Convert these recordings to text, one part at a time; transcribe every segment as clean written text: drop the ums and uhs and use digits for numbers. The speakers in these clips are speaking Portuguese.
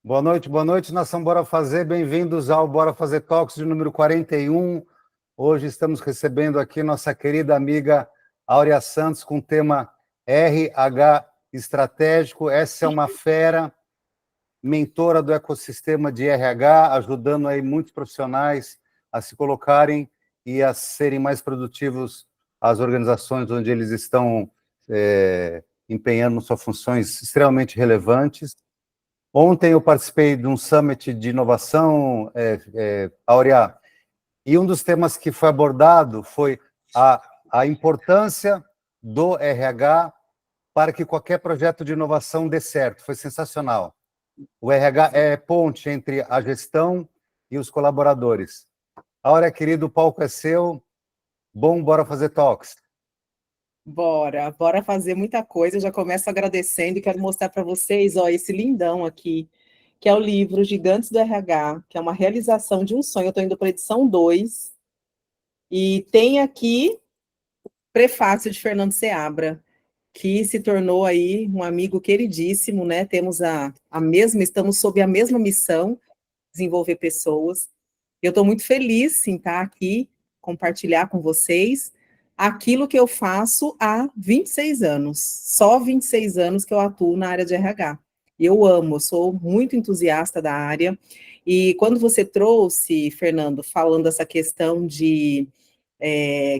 Boa noite, nação Bora Fazer. Bem-vindos ao Bora Fazer Talks de número 41. Hoje estamos recebendo aqui nossa querida amiga Áurea Santos com o tema RH Estratégico. Essa é uma fera, mentora do ecossistema de RH, ajudando aí muitos profissionais a se colocarem e a serem mais produtivos às organizações onde eles estão empenhando suas funções extremamente relevantes. Ontem eu participei de um summit de inovação, Áurea, e um dos temas que foi abordado foi a importância do RH para que qualquer projeto de inovação dê certo. Foi sensacional. O RH é ponte entre a gestão e os colaboradores. Áurea, querido, o palco é seu. Bora fazer talks. Bora fazer muita coisa. Eu já começo agradecendo e quero mostrar para vocês, esse lindão aqui, que é o livro Gigantes do RH, que é uma realização de um sonho. Eu estou indo para a edição 2, e tem aqui o prefácio de Fernando Seabra, que se tornou aí um amigo queridíssimo, né? Estamos sob a mesma missão, desenvolver pessoas. Eu estou muito feliz em estar aqui, compartilhar com vocês aquilo que eu faço há 26 anos. Só 26 anos que eu atuo na área de RH. Eu amo, eu sou muito entusiasta da área. E quando você trouxe, Fernando, falando essa questão de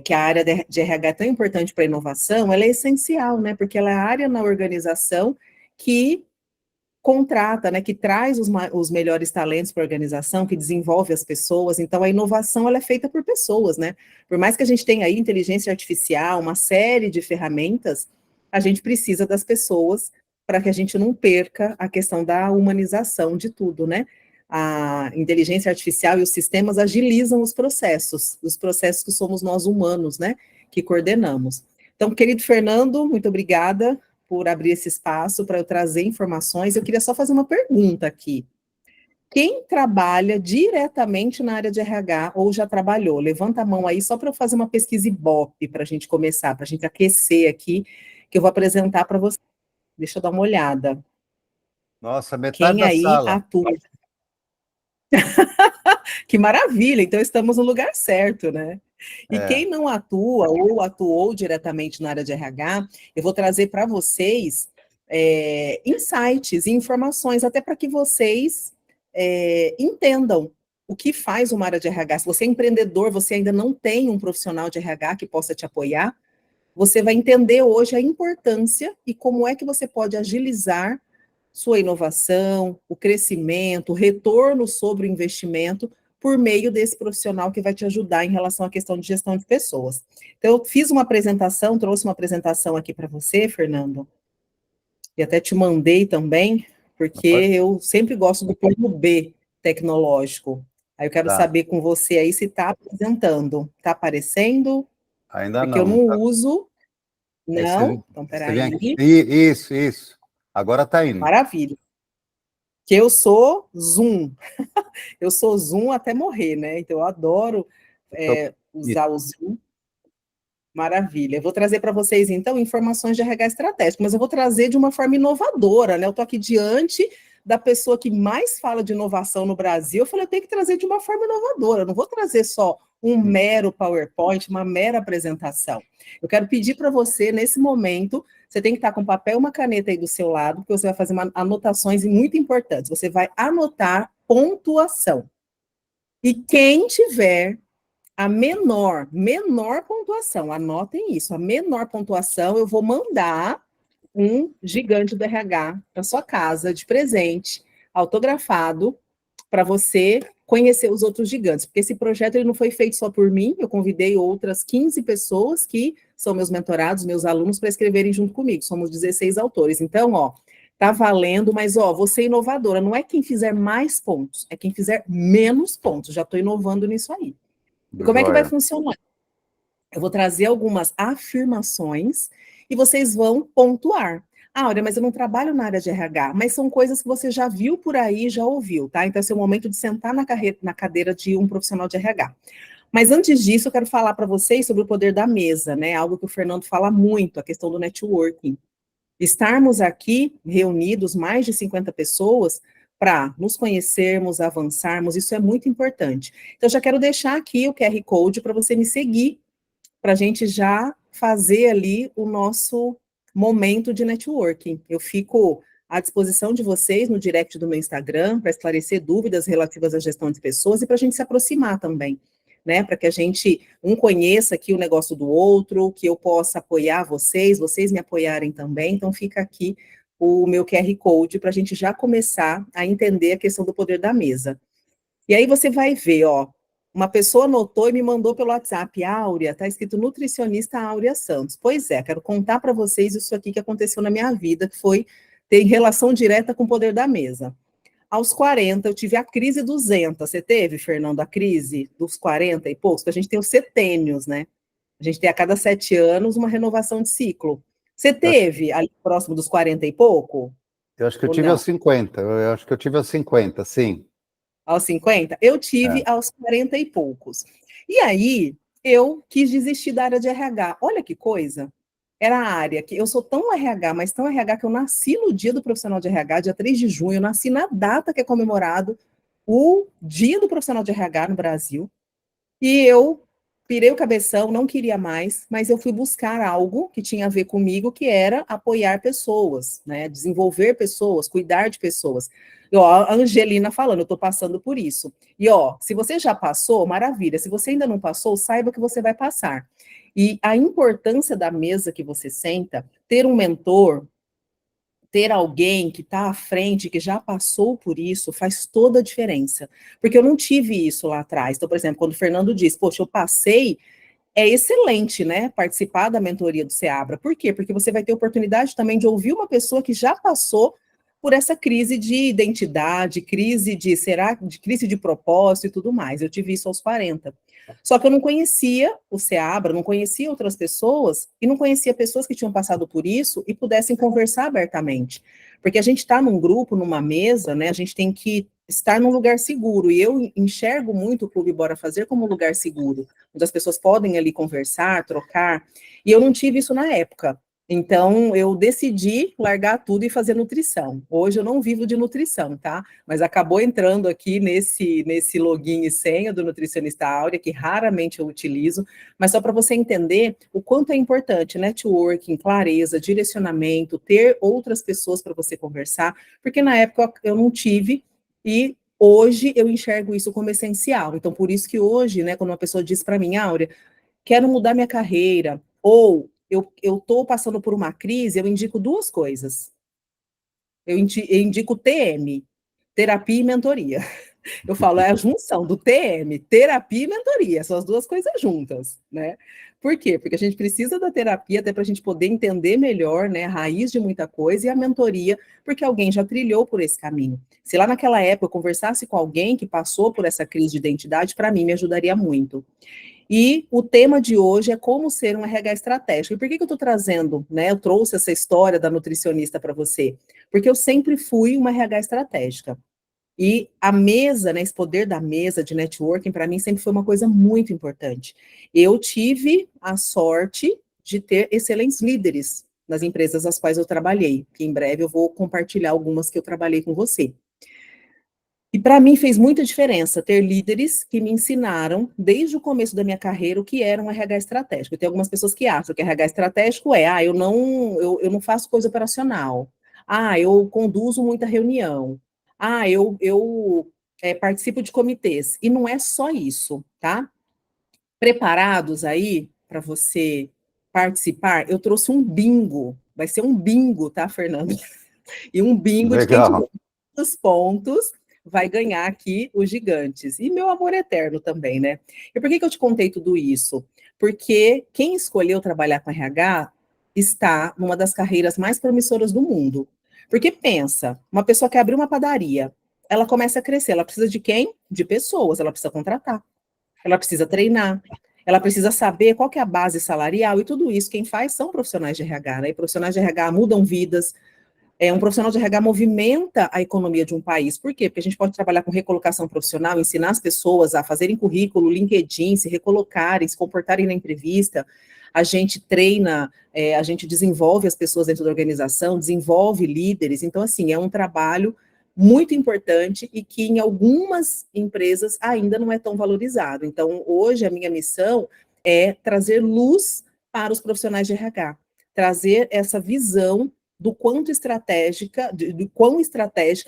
que a área de RH é tão importante para a inovação, ela é essencial, né? Porque ela é a área na organização que contrata, né, que traz os melhores talentos para a organização, que desenvolve as pessoas. Então, a inovação ela é feita por pessoas, né? Por mais que a gente tenha aí inteligência artificial, uma série de ferramentas, a gente precisa das pessoas para que a gente não perca a questão da humanização de tudo, né? A inteligência artificial e os sistemas agilizam os processos que somos nós humanos, né, que coordenamos. Então, querido Fernando, muito obrigada por abrir esse espaço para eu trazer informações. Eu queria só fazer uma pergunta aqui. Quem trabalha diretamente na área de RH ou já trabalhou? Levanta a mão aí só para eu fazer uma pesquisa Ibope para a gente começar, para a gente aquecer aqui, que eu vou apresentar para você. Deixa eu dar uma olhada. Nossa, metade Quem da aí sala. atua? Que maravilha, então estamos no lugar certo, né? E quem não atua ou atuou diretamente na área de RH, eu vou trazer para vocês insights e informações, até para que vocês entendam o que faz uma área de RH. Se você é empreendedor, você ainda não tem um profissional de RH que possa te apoiar, você vai entender hoje a importância e como é que você pode agilizar sua inovação, o crescimento, o retorno sobre o investimento por meio desse profissional que vai te ajudar em relação à questão de gestão de pessoas. Então, eu fiz uma apresentação, trouxe uma apresentação aqui para você, Fernando, e até te mandei também, porque eu sempre gosto do plano B tecnológico. Aí eu quero saber com você aí se está apresentando. Está aparecendo? Ainda Porque eu não. não uso. Não? Então, Você vem peraí. aqui. Isso. Agora está indo. Maravilha. Que eu sou Zoom. Eu sou Zoom até morrer, né? Então, eu adoro usar o Zoom. Maravilha. Eu vou trazer para vocês, então, informações de RH estratégico, mas eu vou trazer de uma forma inovadora, né? Eu estou aqui diante da pessoa que mais fala de inovação no Brasil. Eu falei, eu tenho que trazer de uma forma inovadora, eu não vou trazer só um mero PowerPoint, uma mera apresentação. Eu quero pedir para você, nesse momento, você tem que estar com papel e uma caneta aí do seu lado, porque você vai fazer anotações muito importantes. Você vai anotar pontuação. E quem tiver a menor pontuação, anotem isso, a menor pontuação, eu vou mandar um gigante do RH para sua casa, de presente, autografado, para você conhecer os outros gigantes, porque esse projeto ele não foi feito só por mim, eu convidei outras 15 pessoas que são meus mentorados, meus alunos, para escreverem junto comigo, somos 16 autores, então, tá valendo, mas, você é inovadora, não é quem fizer mais pontos, é quem fizer menos pontos, já estou inovando nisso aí. E como é que vai funcionar? Eu vou trazer algumas afirmações e vocês vão pontuar. Áurea, mas eu não trabalho na área de RH, mas são coisas que você já viu por aí, já ouviu, tá? Então, esse é o momento de sentar na cadeira de um profissional de RH. Mas antes disso, eu quero falar para vocês sobre o poder da mesa, né? Algo que o Fernando fala muito, a questão do networking. Estarmos aqui reunidos, mais de 50 pessoas, para nos conhecermos, avançarmos, isso é muito importante. Então, já quero deixar aqui o QR Code para você me seguir, para a gente já fazer ali o nosso momento de networking. Eu fico à disposição de vocês no direct do meu Instagram para esclarecer dúvidas relativas à gestão de pessoas e para a gente se aproximar também, né? Para que a gente conheça aqui o negócio do outro, que eu possa apoiar vocês, vocês me apoiarem também. Então fica aqui o meu QR Code para a gente já começar a entender a questão do poder da mesa. E aí você vai ver, ó, uma pessoa anotou e me mandou pelo WhatsApp, Áurea, está escrito nutricionista Áurea Santos. Pois é, quero contar para vocês isso aqui que aconteceu na minha vida, que foi ter relação direta com o poder da mesa. Aos 40, eu tive a crise dos Zenta. Você teve, Fernando, a crise dos 40 e poucos? Porque a gente tem os setênios, né? A gente tem a cada 7 anos uma renovação de ciclo. Você teve ali próximo dos 40 e pouco? Eu acho que eu tive aos 50, eu acho que eu tive aos 50, sim. Aos 50? Eu tive aos 40 e poucos. E aí, eu quis desistir da área de RH. Olha que coisa. Era a área que eu sou tão RH, mas tão RH que eu nasci no dia do profissional de RH, dia 3 de junho, eu nasci na data que é comemorado o dia do profissional de RH no Brasil. E eu pirei o cabeção, não queria mais, mas eu fui buscar algo que tinha a ver comigo, que era apoiar pessoas, né? Desenvolver pessoas, cuidar de pessoas. E, ó, a Angelina falando, eu estou passando por isso. E ó, se você já passou, maravilha. Se você ainda não passou, saiba que você vai passar. E a importância da mesa que você senta, ter um mentor, ter alguém que está à frente, que já passou por isso, faz toda a diferença. Porque eu não tive isso lá atrás. Então, por exemplo, quando o Fernando diz, poxa, eu passei, é excelente, né, participar da mentoria do Seabra. Por quê? Porque você vai ter oportunidade também de ouvir uma pessoa que já passou por essa crise de identidade, crise de propósito e tudo mais. Eu tive isso aos 40. Só que eu não conhecia o Seabra, não conhecia outras pessoas e não conhecia pessoas que tinham passado por isso e pudessem conversar abertamente. Porque a gente está num grupo, numa mesa, né? A gente tem que estar num lugar seguro. E eu enxergo muito o Clube Bora Fazer como um lugar seguro, onde as pessoas podem ali conversar, trocar. E eu não tive isso na época. Então, eu decidi largar tudo e fazer nutrição. Hoje eu não vivo de nutrição, tá? Mas acabou entrando aqui nesse login e senha do Nutricionista Áurea, que raramente eu utilizo, mas só para você entender o quanto é importante networking, clareza, direcionamento, ter outras pessoas para você conversar, porque na época eu não tive e hoje eu enxergo isso como essencial. Então, por isso que hoje, né, quando uma pessoa diz para mim, Áurea, quero mudar minha carreira, ou eu estou passando por uma crise, eu indico duas coisas. Eu indico TM, terapia e mentoria. Eu falo, é a junção do TM, terapia e mentoria, são as duas coisas juntas, né? Por quê? Porque a gente precisa da terapia até para a gente poder entender melhor, né, a raiz de muita coisa, e a mentoria, porque alguém já trilhou por esse caminho. Se lá naquela época eu conversasse com alguém que passou por essa crise de identidade, para mim me ajudaria muito. E o tema de hoje é como ser um RH estratégico. E por que eu estou trazendo, né? Eu trouxe essa história da nutricionista para você, porque eu sempre fui uma RH estratégica. E a mesa, né, esse poder da mesa de networking, para mim sempre foi uma coisa muito importante. Eu tive a sorte de ter excelentes líderes nas empresas às quais eu trabalhei, que em breve eu vou compartilhar algumas que eu trabalhei com você. E para mim fez muita diferença ter líderes que me ensinaram, desde o começo da minha carreira, o que era um RH estratégico. Tem algumas pessoas que acham que RH estratégico é, eu não faço coisa operacional. Eu conduzo muita reunião. Eu participo de comitês. E não é só isso, tá? Preparados aí para você participar? Eu trouxe um bingo. Vai ser um bingo, tá, Fernando? E um bingo de quem tiver os pontos vai ganhar aqui os gigantes. E meu amor eterno também, né? E por que eu te contei tudo isso? Porque quem escolheu trabalhar com RH está numa das carreiras mais promissoras do mundo. Porque pensa, uma pessoa que abriu uma padaria, ela começa a crescer, ela precisa de quem? De pessoas, ela precisa contratar, ela precisa treinar, ela precisa saber qual que é a base salarial e tudo isso quem faz são profissionais de RH, né? E profissionais de RH mudam vidas. Um profissional de RH movimenta a economia de um país. Por quê? Porque a gente pode trabalhar com recolocação profissional, ensinar as pessoas a fazerem currículo, LinkedIn, se recolocarem, se comportarem na entrevista. A gente treina, a gente desenvolve as pessoas dentro da organização, desenvolve líderes. Então, assim, é um trabalho muito importante e que em algumas empresas ainda não é tão valorizado. Então, hoje a minha missão é trazer luz para os profissionais de RH, trazer essa visão do quão estratégica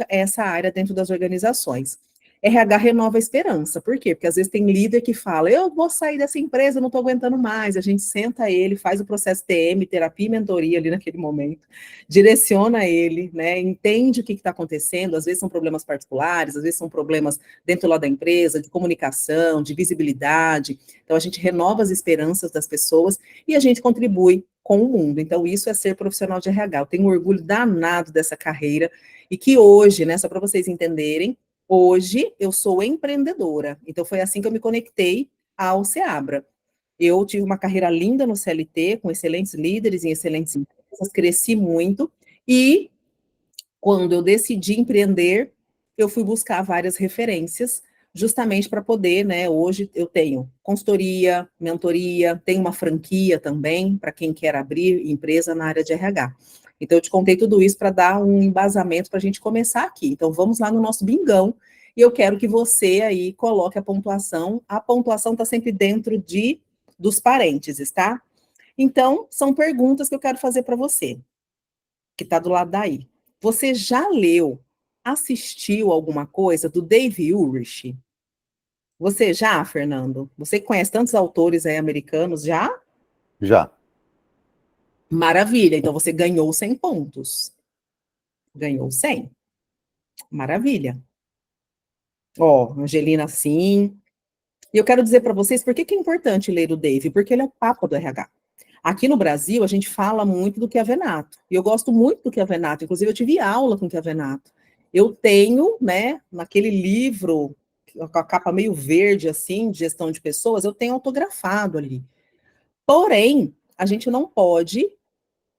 é essa área dentro das organizações. RH renova a esperança. Por quê? Porque às vezes tem líder que fala, eu vou sair dessa empresa, não estou aguentando mais. A gente senta ele, faz o processo TM, terapia e mentoria ali naquele momento, direciona ele, né, entende o que está acontecendo. Às vezes são problemas particulares, às vezes são problemas dentro lá da empresa, de comunicação, de visibilidade. Então a gente renova as esperanças das pessoas e a gente contribui com o mundo. Então isso é ser profissional de RH. Eu tenho um orgulho danado dessa carreira e que hoje, né, só para vocês entenderem, hoje eu sou empreendedora, então foi assim que eu me conectei ao Seabra. Eu tive uma carreira linda no CLT, com excelentes líderes em excelentes empresas, cresci muito, e quando eu decidi empreender, eu fui buscar várias referências, justamente para poder, né, hoje eu tenho consultoria, mentoria, tenho uma franquia também, para quem quer abrir empresa na área de RH. Então, eu te contei tudo isso para dar um embasamento para a gente começar aqui. Então, vamos lá no nosso bingão, e eu quero que você aí coloque a pontuação. A pontuação está sempre dentro dos parênteses, tá? Então, são perguntas que eu quero fazer para você, que está do lado daí. Você já leu, assistiu alguma coisa do Dave Ulrich? Você já, Fernando? Você que conhece tantos autores aí americanos, já? Já. Maravilha, então você ganhou 100 pontos. Ganhou 100. Maravilha. Ó, Angelina, sim. E eu quero dizer para vocês por que é importante ler o Dave, porque ele é o papo do RH. Aqui no Brasil, a gente fala muito do Chiavenato, e eu gosto muito do Chiavenato, inclusive eu tive aula com o Chiavenato. Eu tenho, né, naquele livro, com a capa meio verde, assim, de gestão de pessoas, eu tenho autografado ali. Porém, a gente não pode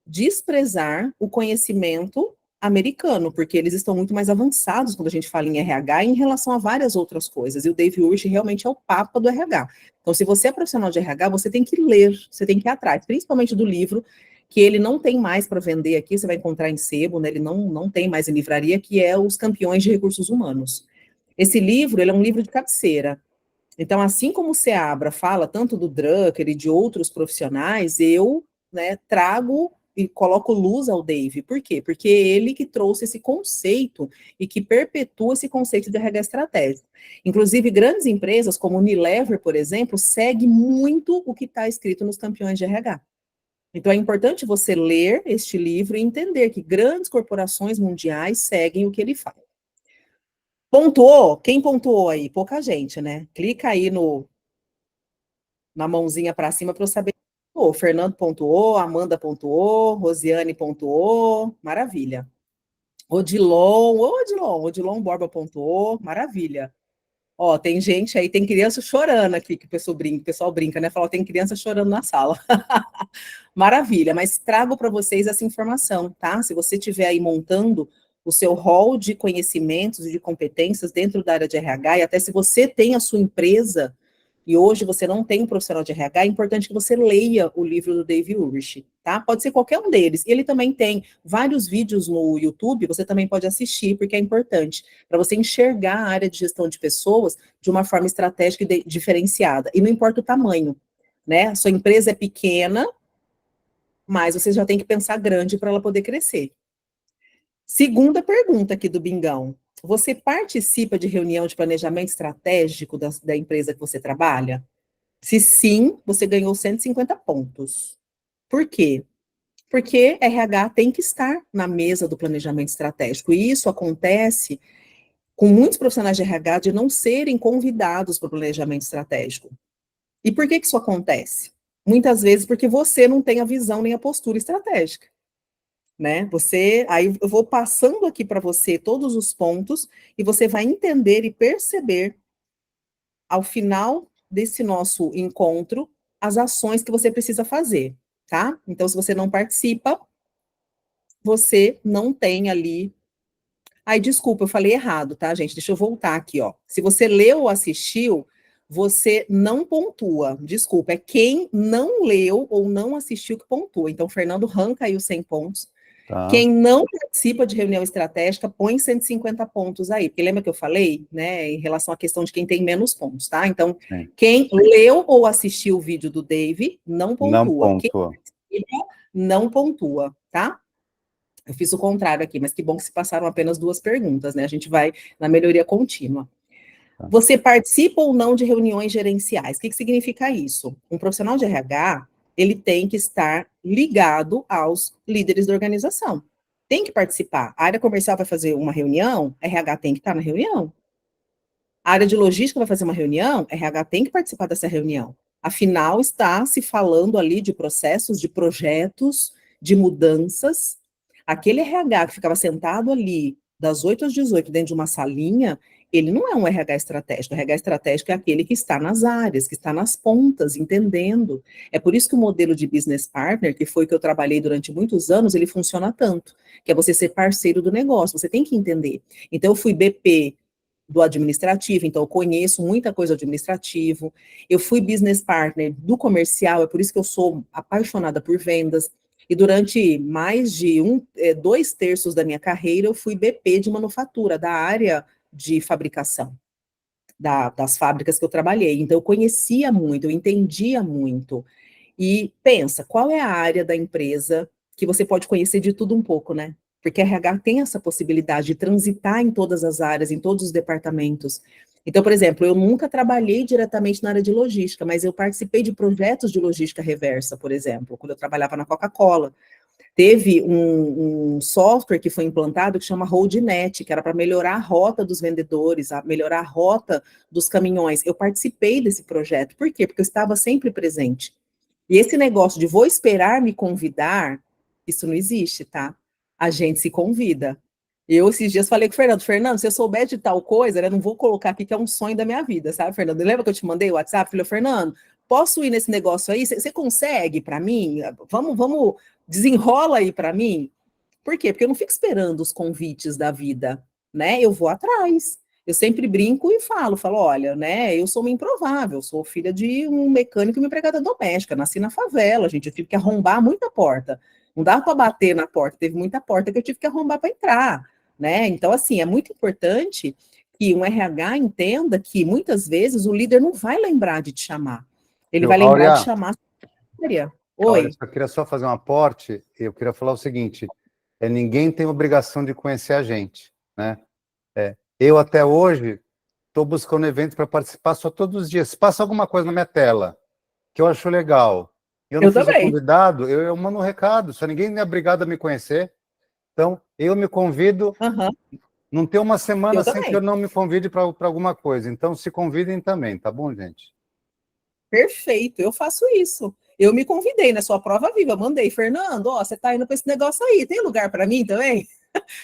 desprezar o conhecimento americano, porque eles estão muito mais avançados quando a gente fala em RH em relação a várias outras coisas. E o Dave Ulrich realmente é o papa do RH. Então, se você é profissional de RH, você tem que ler, você tem que ir atrás, principalmente do livro, que ele não tem mais para vender aqui, você vai encontrar em sebo, né? Ele não tem mais em livraria, que é Os Campeões de Recursos Humanos. Esse livro, ele é um livro de cabeceira. Então, assim como o Seabra fala tanto do Drucker e de outros profissionais, eu, né, trago e coloco luz ao Dave. Por quê? Porque é ele que trouxe esse conceito e que perpetua esse conceito de RH estratégico. Inclusive, grandes empresas como Unilever, por exemplo, segue muito o que está escrito nos campeões de RH. Então, é importante você ler este livro e entender que grandes corporações mundiais seguem o que ele faz. Pontuou? Quem pontuou aí? Pouca gente, né? Clica aí na mãozinha para cima para eu saber. O Fernando pontuou, Amanda pontuou, Rosiane pontuou, maravilha. Odilon Borba pontuou, maravilha. Ó, tem gente aí, tem criança chorando aqui, que o pessoal brinca, né? Fala, tem criança chorando na sala. Maravilha, mas trago para vocês essa informação, tá? Se você estiver aí montando o seu rol de conhecimentos e de competências dentro da área de RH, e até se você tem a sua empresa, e hoje você não tem um profissional de RH, é importante que você leia o livro do Dave Ulrich, tá? Pode ser qualquer um deles. Ele também tem vários vídeos no YouTube, você também pode assistir, porque é importante, para você enxergar a área de gestão de pessoas de uma forma estratégica e diferenciada. E não importa o tamanho, né? Sua empresa é pequena, mas você já tem que pensar grande para ela poder crescer. Segunda pergunta aqui do Bingão. Você participa de reunião de planejamento estratégico da empresa que você trabalha? Se sim, você ganhou 150 pontos. Por quê? Porque RH tem que estar na mesa do planejamento estratégico. E isso acontece com muitos profissionais de RH de não serem convidados para o planejamento estratégico. E por que isso acontece? Muitas vezes porque você não tem a visão nem a postura estratégica. Né? Aí eu vou passando aqui para você todos os pontos e você vai entender e perceber ao final desse nosso encontro as ações que você precisa fazer, tá? Então, se você não participa, você não tem ali. Ai, desculpa, eu falei errado, tá, gente? Deixa eu voltar aqui, ó. Se você leu ou assistiu, você não pontua. Desculpa, é quem não leu ou não assistiu que pontua. Então, o Fernando arranca aí os 100 pontos. Tá. Quem não participa de reunião estratégica, põe 150 pontos aí, porque lembra que eu falei, né, em relação à questão de quem tem menos pontos, tá? Então, Sim. quem leu ou assistiu o vídeo do Dave, não Não pontua. Quem pontua. participa, não pontua, tá? Eu fiz o contrário aqui, mas que bom que se passaram apenas 2 perguntas, né? A gente vai na melhoria contínua. Tá. Você participa ou não de reuniões gerenciais? O que significa isso? Um profissional de RH, ele tem que estar ligado aos líderes da organização. Tem que participar. A área comercial vai fazer uma reunião, RH tem que estar na reunião. A área de logística vai fazer uma reunião, RH tem que participar dessa reunião. Afinal, está se falando ali de processos, de projetos, de mudanças. Aquele RH que ficava sentado ali, das 8 às 18, dentro de uma salinha, ele não é um RH estratégico. O RH estratégico é aquele que está nas áreas, que está nas pontas, entendendo. É por isso que o modelo de business partner, que foi o que eu trabalhei durante muitos anos, ele funciona tanto, que é você ser parceiro do negócio, você tem que entender. Então, eu fui BP do administrativo, então eu conheço muita coisa administrativo. Eu fui business partner do comercial, é por isso que eu sou apaixonada por vendas. E durante mais de 2/3 da minha carreira, eu fui BP de manufatura, da área de fabricação, das fábricas que eu trabalhei. Então, eu conhecia muito, eu entendia muito. E pensa, qual é a área da empresa que você pode conhecer de tudo um pouco, né? Porque a RH tem essa possibilidade de transitar em todas as áreas, em todos os departamentos. Então, por exemplo, eu nunca trabalhei diretamente na área de logística, mas eu participei de projetos de logística reversa, por exemplo, quando eu trabalhava na Coca-Cola. Teve um software que foi implantado que chama RoadNet, que era para melhorar a rota dos vendedores, melhorar a rota dos caminhões. Eu participei desse projeto. Por quê? Porque eu estava sempre presente. E esse negócio de vou esperar me convidar, isso não existe, tá? A gente se convida. Eu, esses dias, falei com o Fernando, se eu souber de tal coisa, né, não vou colocar aqui que é um sonho da minha vida, sabe, Fernando? Lembra que eu te mandei o WhatsApp? Falei, Fernando, posso ir nesse negócio aí? Você consegue para mim? Vamos, desenrola aí para mim? Por quê? Porque eu não fico esperando os convites da vida, né? Eu vou atrás. Eu sempre brinco e falo, olha, né? Eu sou uma improvável, sou filha de um mecânico e uma empregada doméstica, nasci na favela, gente, eu tive que arrombar muita porta. Não dava para bater na porta, teve muita porta que eu tive que arrombar para entrar, né? Então, assim, é muito importante que um RH entenda que muitas vezes o líder não vai lembrar de te chamar. Ele vai lembrar de Áurea, chamar a área. Áurea, Oi. só queria só fazer um aporte, eu queria falar o seguinte, ninguém tem obrigação de conhecer a gente, né? Eu até hoje estou buscando eventos para participar só todos os dias. Se passa alguma coisa na minha tela que eu acho legal, e eu não Eu fiz o também. convidado, eu mando um recado, só ninguém é obrigado a me conhecer. Então, eu me convido, Uhum. não tem uma semana Eu sem que também. eu não me convide para alguma coisa. Então, se convidem também, tá bom, gente? Perfeito, eu faço isso. Eu me convidei na sua prova viva, mandei, Fernando, ó, você está indo para esse negócio aí, tem lugar para mim também?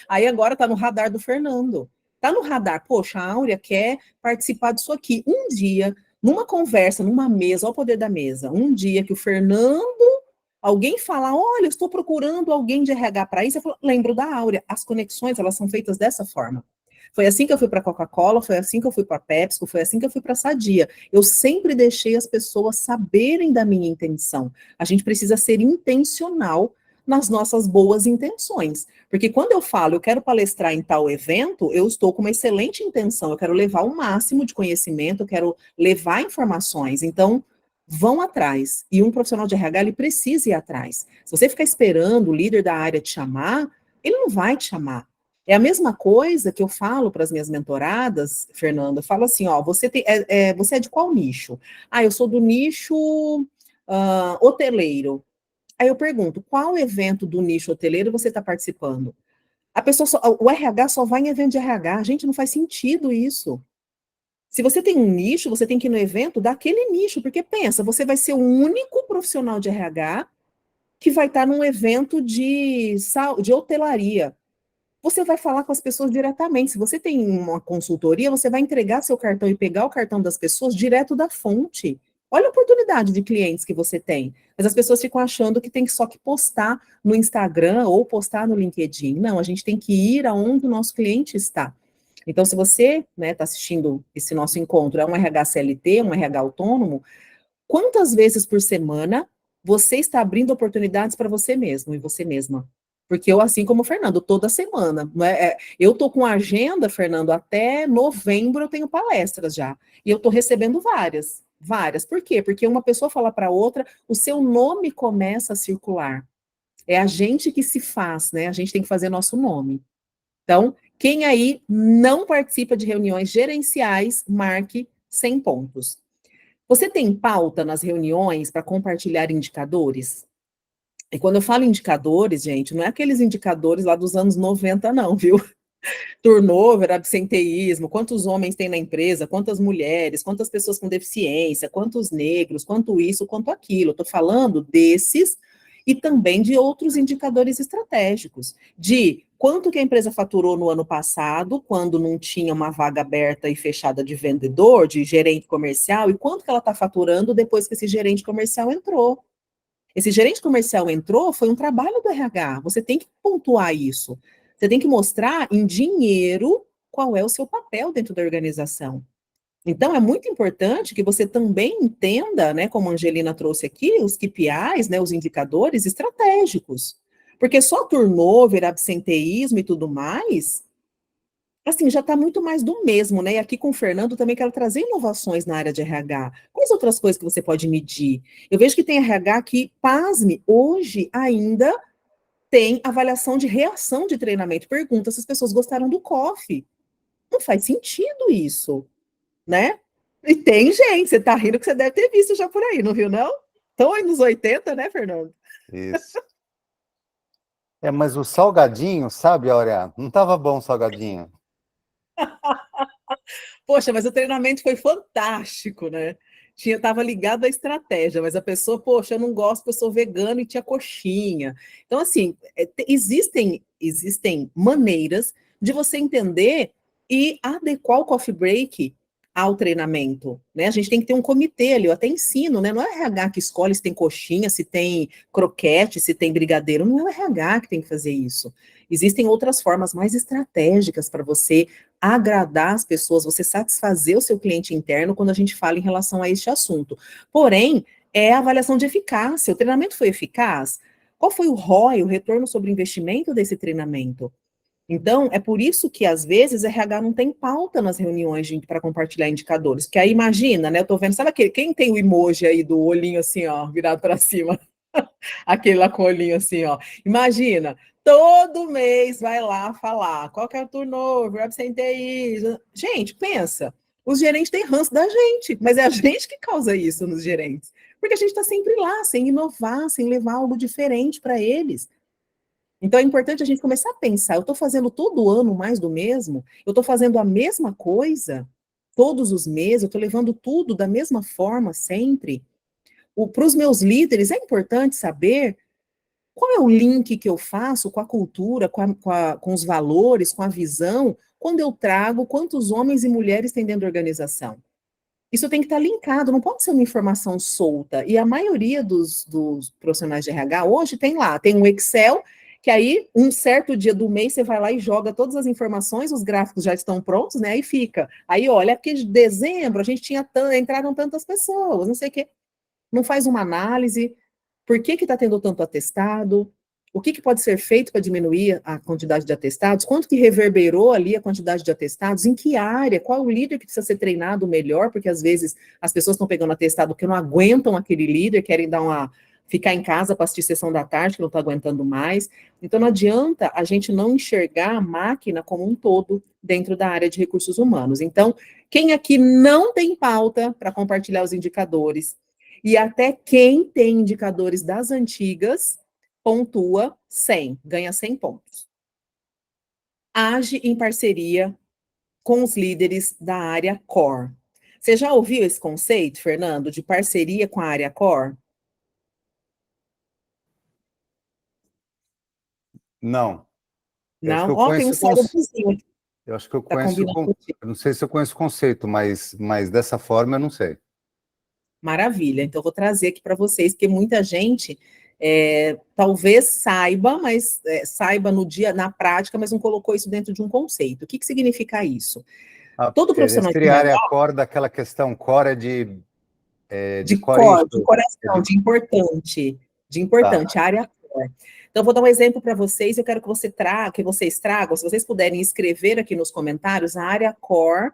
Aí agora está no radar do Fernando. Está no radar, poxa, a Áurea quer participar disso aqui. Um dia, numa conversa, numa mesa, ao poder da mesa, um dia que o Fernando, alguém falar, olha, eu estou procurando alguém de RH para isso, eu falo, lembro da Áurea. As conexões, elas são feitas dessa forma. Foi assim que eu fui para a Coca-Cola, foi assim que eu fui para a PepsiCo, foi assim que eu fui para a Sadia. Eu sempre deixei as pessoas saberem da minha intenção. A gente precisa ser intencional nas nossas boas intenções. Porque quando eu falo, eu quero palestrar em tal evento, eu estou com uma excelente intenção, eu quero levar o máximo de conhecimento, eu quero levar informações. Então, vão atrás. E um profissional de RH, ele precisa ir atrás. Se você ficar esperando o líder da área te chamar, ele não vai te chamar. É a mesma coisa que eu falo para as minhas mentoradas, Fernanda, eu falo assim, ó, você é de qual nicho? Ah, eu sou do nicho hoteleiro. Aí eu pergunto, qual evento do nicho hoteleiro você está participando? O RH só vai em evento de RH. Gente, não faz sentido isso. Se você tem um nicho, você tem que ir no evento daquele nicho, porque pensa, você vai ser o único profissional de RH que vai estar num evento de hotelaria. Você vai falar com as pessoas diretamente. Se você tem uma consultoria, você vai entregar seu cartão e pegar o cartão das pessoas direto da fonte. Olha a oportunidade de clientes que você tem. Mas as pessoas ficam achando que tem só que postar no Instagram ou postar no LinkedIn. Não, a gente tem que ir aonde o nosso cliente está. Então, se você está assistindo esse nosso encontro, é um RH CLT, um RH autônomo, quantas vezes por semana você está abrindo oportunidades para você mesmo e você mesma? Porque eu, assim como o Fernando, toda semana, não é, eu estou com agenda, Fernando, até novembro eu tenho palestras já, e eu estou recebendo várias, várias. Por quê? Porque uma pessoa fala para outra, o seu nome começa a circular. É a gente que se faz, né? A gente tem que fazer nosso nome. Então, quem aí não participa de reuniões gerenciais, marque 100 pontos. Você tem pauta nas reuniões para compartilhar indicadores? E quando eu falo indicadores, gente, não é aqueles indicadores lá dos anos 90, não, viu? Turnover, absenteísmo, quantos homens tem na empresa, quantas mulheres, quantas pessoas com deficiência, quantos negros, quanto isso, quanto aquilo. Estou falando desses e também de outros indicadores estratégicos, de quanto que a empresa faturou no ano passado, quando não tinha uma vaga aberta e fechada de vendedor, de gerente comercial, e quanto que ela está faturando depois que esse gerente comercial entrou. Esse gerente comercial entrou, foi um trabalho do RH. Você tem que pontuar isso. Você tem que mostrar em dinheiro qual é o seu papel dentro da organização. Então, é muito importante que você também entenda, né, como a Angelina trouxe aqui, os KPIs, né, os indicadores estratégicos. Porque só turnover, absenteísmo e tudo mais, assim, já está muito mais do mesmo, né? E aqui com o Fernando também quero trazer inovações na área de RH. Quais outras coisas que você pode medir? Eu vejo que tem RH que, pasme, hoje ainda tem avaliação de reação de treinamento. Pergunta se as pessoas gostaram do coffee. Não faz sentido isso, né? E tem gente, você tá rindo que você deve ter visto já por aí, não viu, não? Estão aí nos 80, né, Fernando? Isso. Mas o salgadinho, sabe, Aurea? Não estava bom o salgadinho. Poxa, mas o treinamento foi fantástico, né? Estava ligado à estratégia, mas a pessoa, poxa, eu não gosto porque eu sou vegano e tinha coxinha. Então, assim, existem maneiras de você entender e adequar o coffee break ao treinamento, né? A gente tem que ter um comitê ali, eu até ensino, né? Não é o RH que escolhe se tem coxinha, se tem croquete, se tem brigadeiro, não é o RH que tem que fazer isso. Existem outras formas mais estratégicas para você agradar as pessoas, você satisfazer o seu cliente interno quando a gente fala em relação a este assunto. Porém, é a avaliação de eficácia. O treinamento foi eficaz? Qual foi o ROI, o retorno sobre investimento desse treinamento? Então, é por isso que, às vezes, RH não tem pauta nas reuniões para compartilhar indicadores. Porque aí, imagina, né? Eu tô vendo, sabe aquele, quem tem o emoji aí do olhinho assim, ó, virado para cima? Aquele lá com o olhinho assim, ó. Imagina, todo mês vai lá falar qual que é o turnover, absenteísmo. Gente, pensa, os gerentes têm ranço da gente, mas é a gente que causa isso nos gerentes. Porque a gente está sempre lá, sem inovar, sem levar algo diferente para eles. Então é importante a gente começar a pensar, eu estou fazendo todo ano mais do mesmo? Eu estou fazendo a mesma coisa todos os meses? Eu estou levando tudo da mesma forma sempre? Para os meus líderes, é importante saber qual é o link que eu faço com a cultura, com os valores, com a visão, quando eu trago quantos homens e mulheres tem dentro da organização. Isso tem que estar linkado, não pode ser uma informação solta. E a maioria dos profissionais de RH hoje tem lá, tem um Excel, que aí, um certo dia do mês, você vai lá e joga todas as informações, os gráficos já estão prontos, né? Aí fica. Aí, olha, é porque de dezembro a gente entraram tantas pessoas, não sei o quê. Não faz uma análise, por que está tendo tanto atestado, o que pode ser feito para diminuir a quantidade de atestados, quanto que reverberou ali a quantidade de atestados, em que área, qual o líder que precisa ser treinado melhor, porque às vezes as pessoas estão pegando atestado porque não aguentam aquele líder, querem ficar em casa para assistir sessão da tarde, que não está aguentando mais. Então não adianta a gente não enxergar a máquina como um todo dentro da área de recursos humanos. Então, quem aqui não tem pauta para compartilhar os indicadores, e até quem tem indicadores das antigas, pontua 100, ganha 100 pontos. Age em parceria com os líderes da área core. Você já ouviu esse conceito, Fernando, de parceria com a área core? Não. Eu acho que Não? eu Ó, tem um conheço o conceito. cérebrozinho aqui, Eu acho que eu tá conheço. combinando contigo. Eu não sei se eu conheço o conceito, mas dessa forma eu não sei. Maravilha. Então, eu vou trazer aqui para vocês, porque muita gente talvez saiba, mas saiba no dia, na prática, mas não colocou isso dentro de um conceito. O que significa isso? Todo profissional de Seria a área RH, core daquela questão core de core core, de issue. coração, de importante, Tá. área core. Então, eu vou dar um exemplo para vocês, eu quero que vocês tragam, se vocês puderem escrever aqui nos comentários, a área core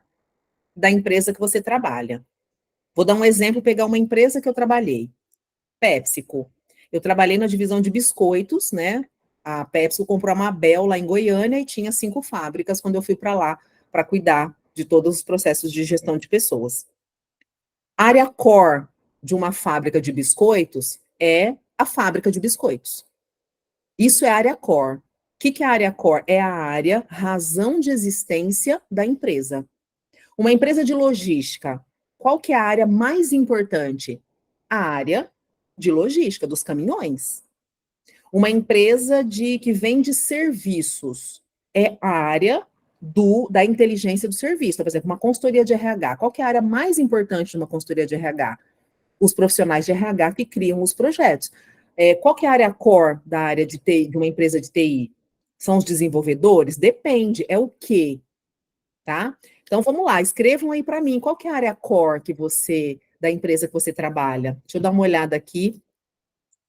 da empresa que você trabalha. Vou dar um exemplo, pegar uma empresa que eu trabalhei, PepsiCo. Eu trabalhei na divisão de biscoitos, né? A PepsiCo comprou a Mabel lá em Goiânia e tinha 5 fábricas quando eu fui para lá para cuidar de todos os processos de gestão de pessoas. A área core de uma fábrica de biscoitos é a fábrica de biscoitos. Isso é a área core. O que é a área core? É a área razão de existência da empresa. Uma empresa de logística, qual que é a área mais importante? A área de logística, dos caminhões. Uma empresa que vende serviços é a área da inteligência do serviço. Por exemplo, uma consultoria de RH. Qual que é a área mais importante de uma consultoria de RH? Os profissionais de RH que criam os projetos. Qual que é a área core da área de TI, de uma empresa de TI? São os desenvolvedores? Depende, é o quê? Tá? Então, vamos lá, escrevam aí para mim, qual que é a área core da empresa que você trabalha? Deixa eu dar uma olhada aqui,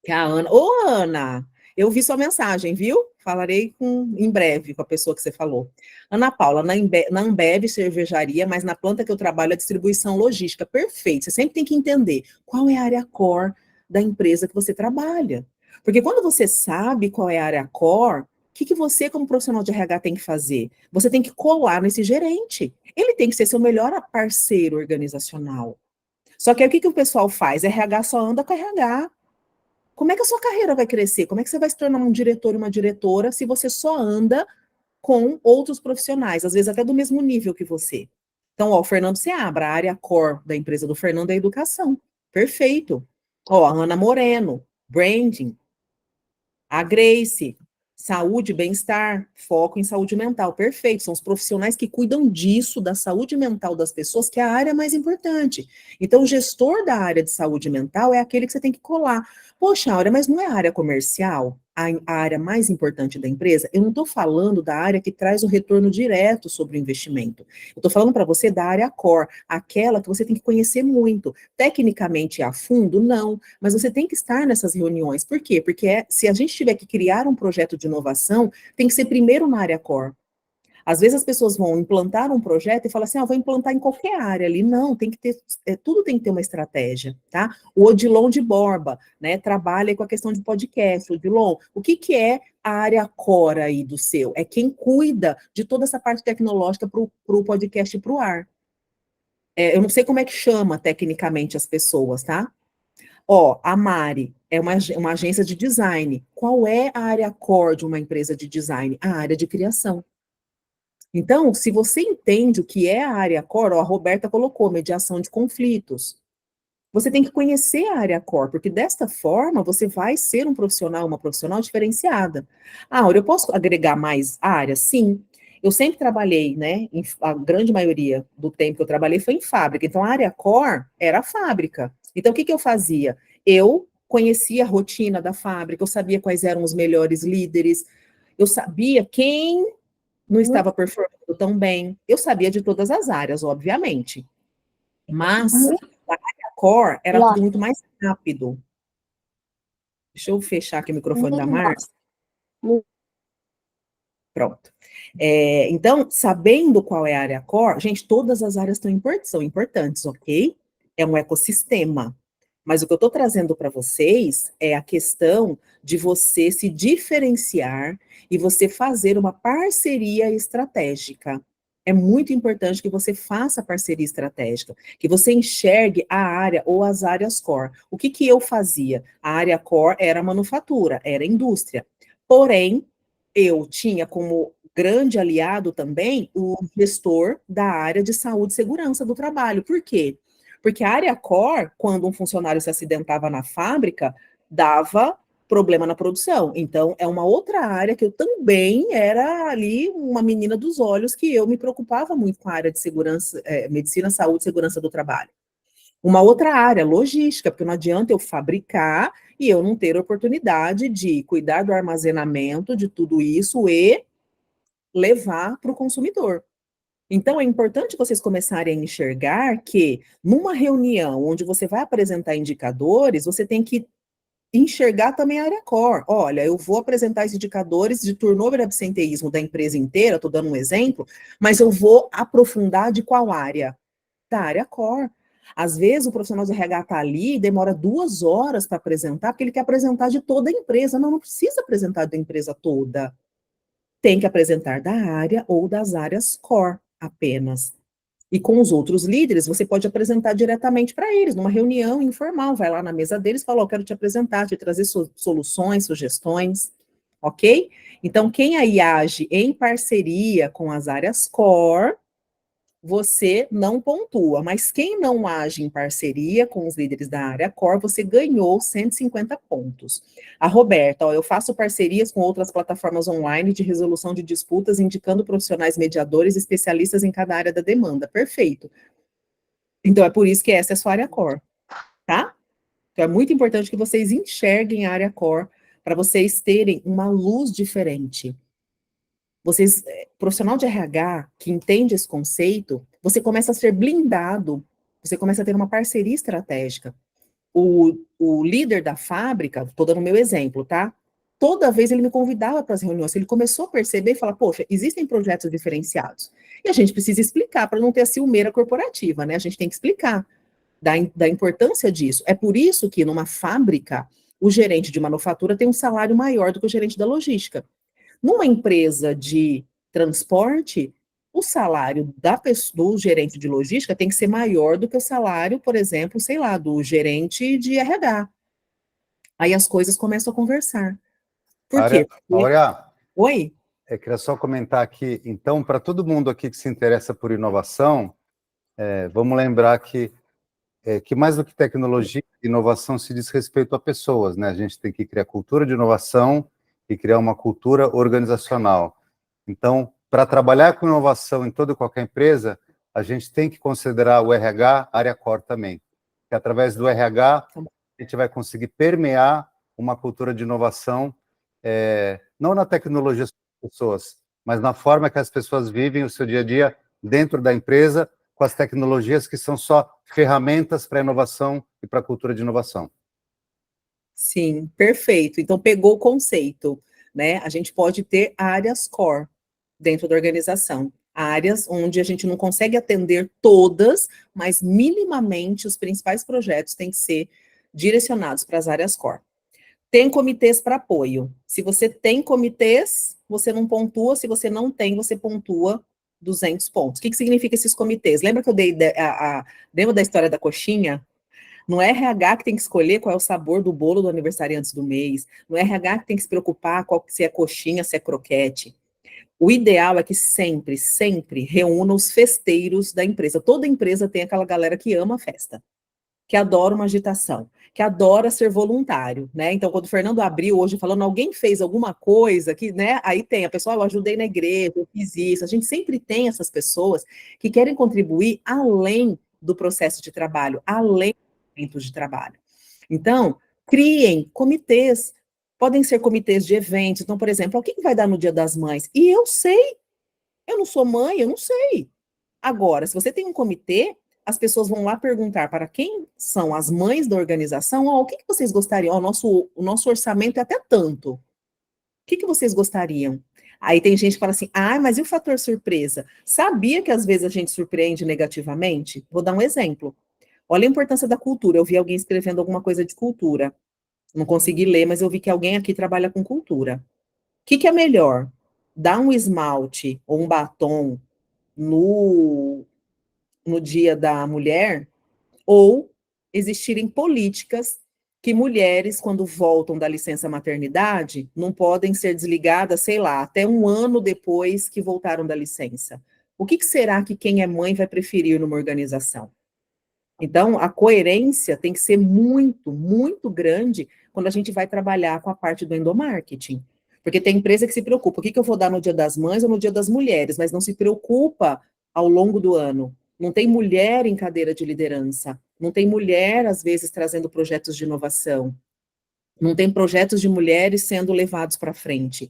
que é a Ana. Ô, Ana, eu vi sua mensagem, viu? Falarei em breve com a pessoa que você falou. Ana Paula, na Ambev, cervejaria, mas na planta que eu trabalho, a distribuição logística. Perfeito, você sempre tem que entender qual é a área core da empresa que você trabalha. Porque quando você sabe qual é a área core, o que você, como profissional de RH, tem que fazer? Você tem que colar nesse gerente. Ele tem que ser seu melhor parceiro organizacional. Só que aí o que o pessoal faz? RH só anda com RH. Como é que a sua carreira vai crescer? Como é que você vai se tornar um diretor e uma diretora se você só anda com outros profissionais, às vezes até do mesmo nível que você? Então, ó, o Fernando Seabra, a área core da empresa do Fernando é a educação. Perfeito. Ó, a Ana Moreno, branding. A Grace, saúde, bem-estar, foco em saúde mental. Perfeito, são os profissionais que cuidam disso, da saúde mental das pessoas, que é a área mais importante. Então, o gestor da área de saúde mental é aquele que você tem que colar. Poxa, Áurea, mas não é a área comercial a área mais importante da empresa? Eu não estou falando da área que traz o retorno direto sobre o investimento. Eu estou falando para você da área core, aquela que você tem que conhecer muito. Tecnicamente a fundo, não, mas você tem que estar nessas reuniões. Por quê? Porque se a gente tiver que criar um projeto de inovação, tem que ser primeiro na área core. Às vezes as pessoas vão implantar um projeto e falam assim, vou implantar em qualquer área ali. Não, tem que ter, tudo tem que ter uma estratégia, tá? O Odilon de Borba, né, trabalha com a questão de podcast. Odilon, o que é a área core aí do seu? É quem cuida de toda essa parte tecnológica para o podcast e para o ar. Eu não sei como é que chama tecnicamente as pessoas, tá? Ó, a Mari é uma agência de design. Qual é a área core de uma empresa de design? A área de criação. Então, se você entende o que é a área core, ó, a Roberta colocou mediação de conflitos. Você tem que conhecer a área core, porque desta forma você vai ser um profissional, uma profissional diferenciada. Áurea, eu posso agregar mais áreas? Sim. Eu sempre trabalhei, né? A grande maioria do tempo que eu trabalhei foi em fábrica. Então, a área core era a fábrica. Então, o que eu fazia? Eu conhecia a rotina da fábrica, eu sabia quais eram os melhores líderes, eu sabia quem não estava performando tão bem. Eu sabia de todas as áreas, obviamente. Mas a área core era tudo muito mais rápido. Deixa eu fechar aqui o microfone da Márcia. Pronto. Então, sabendo qual é a área core, gente, todas as áreas são importantes, ok? É um ecossistema. Mas o que eu estou trazendo para vocês é a questão de você se diferenciar e você fazer uma parceria estratégica. É muito importante que você faça parceria estratégica, que você enxergue a área ou as áreas core. O que eu fazia? A área core era a manufatura, era a indústria. Porém, eu tinha como grande aliado também o gestor da área de saúde e segurança do trabalho. Por quê? Porque a área core, quando um funcionário se acidentava na fábrica, dava problema na produção. Então, é uma outra área que eu também era ali uma menina dos olhos, que eu me preocupava muito com a área de segurança, medicina, saúde e segurança do trabalho. Uma outra área, logística, porque não adianta eu fabricar e eu não ter oportunidade de cuidar do armazenamento de tudo isso e levar para o consumidor. Então, é importante vocês começarem a enxergar que, numa reunião onde você vai apresentar indicadores, você tem que enxergar também a área core. Olha, eu vou apresentar os indicadores de turnover e absenteísmo da empresa inteira, estou dando um exemplo, mas eu vou aprofundar de qual área? Da área core. Às vezes o profissional de RH está ali e demora 2 horas para apresentar, porque ele quer apresentar de toda a empresa. Não, não precisa apresentar da empresa toda. Tem que apresentar da área ou das áreas core apenas. E com os outros líderes, você pode apresentar diretamente para eles, numa reunião informal. Vai lá na mesa deles e fala: quero te apresentar, te trazer soluções, sugestões, ok? Então, quem aí age em parceria com as áreas core, você não pontua, mas quem não age em parceria com os líderes da área core, você ganhou 150 pontos. A Roberta, eu faço parcerias com outras plataformas online de resolução de disputas, indicando profissionais mediadores especialistas em cada área da demanda. Perfeito. Então, é por isso que essa é a sua área core, tá? Então, é muito importante que vocês enxerguem a área core para vocês terem uma luz diferente. Vocês, profissional de RH que entende esse conceito, você começa a ser blindado, você começa a ter uma parceria estratégica. O líder da fábrica, estou dando o meu exemplo, tá? Toda vez ele me convidava para as reuniões, ele começou a perceber e falar, poxa, existem projetos diferenciados. E a gente precisa explicar para não ter a ciumeira corporativa, né? A gente tem que explicar da importância disso. É por isso que numa fábrica, o gerente de manufatura tem um salário maior do que o gerente da logística. Numa empresa de transporte, o salário do gerente de logística tem que ser maior do que o salário, por exemplo, sei lá, do gerente de RH. Aí as coisas começam a conversar. Por quê? Áurea, Oi? queria só comentar aqui, então, para todo mundo aqui que se interessa por inovação, vamos lembrar que mais do que tecnologia, inovação se diz respeito a pessoas, né? A gente tem que criar cultura de inovação e criar uma cultura organizacional. Então, para trabalhar com inovação em toda e qualquer empresa, a gente tem que considerar o RH área core também. Que através do RH, a gente vai conseguir permear uma cultura de inovação, não na tecnologia das pessoas, mas na forma que as pessoas vivem o seu dia a dia dentro da empresa, com as tecnologias que são só ferramentas para a inovação e para a cultura de inovação. Sim, perfeito. Então, pegou o conceito, né? A gente pode ter áreas core dentro da organização. Áreas onde a gente não consegue atender todas, mas minimamente os principais projetos têm que ser direcionados para as áreas core. Tem comitês para apoio. Se você tem comitês, você não pontua. Se você não tem, você pontua 200 pontos. O que significa esses comitês? Lembra que eu dei lembra da história da coxinha? No RH que tem que escolher qual é o sabor do bolo do aniversário antes do mês. No RH que tem que se preocupar se é coxinha, se é croquete. O ideal é que sempre, sempre reúna os festeiros da empresa. Toda empresa tem aquela galera que ama a festa, que adora uma agitação, que adora ser voluntário, né? Então, quando o Fernando abriu hoje falando, alguém fez alguma coisa que, né? Aí tem a pessoa, eu ajudei na igreja, eu fiz isso. A gente sempre tem essas pessoas que querem contribuir além do processo de trabalho, além do momento de trabalho. Então, criem comitês. Podem ser comitês de eventos. Então, por exemplo, o que vai dar no Dia das Mães? E eu sei, eu não sou mãe, eu não sei. Agora, se você tem um comitê, as pessoas vão lá perguntar para quem são as mães da organização, o que vocês gostariam? O nosso orçamento é até tanto. O que vocês gostariam? Aí tem gente que fala assim, mas e o fator surpresa? Sabia que às vezes a gente surpreende negativamente? Vou dar um exemplo. Olha a importância da cultura. Eu vi alguém escrevendo alguma coisa de cultura. Não consegui ler, mas eu vi que alguém aqui trabalha com cultura. O que é melhor? Dar um esmalte ou um batom no Dia da Mulher, ou existirem políticas que mulheres, quando voltam da licença maternidade, não podem ser desligadas, sei lá, até 1 ano depois que voltaram da licença. O que será que quem é mãe vai preferir numa organização? Então, a coerência tem que ser muito, muito grande quando a gente vai trabalhar com a parte do endomarketing. Porque tem empresa que se preocupa, o que eu vou dar no Dia das Mães ou no Dia das Mulheres, mas não se preocupa ao longo do ano. Não tem mulher em cadeira de liderança, não tem mulher, às vezes, trazendo projetos de inovação, não tem projetos de mulheres sendo levados para frente.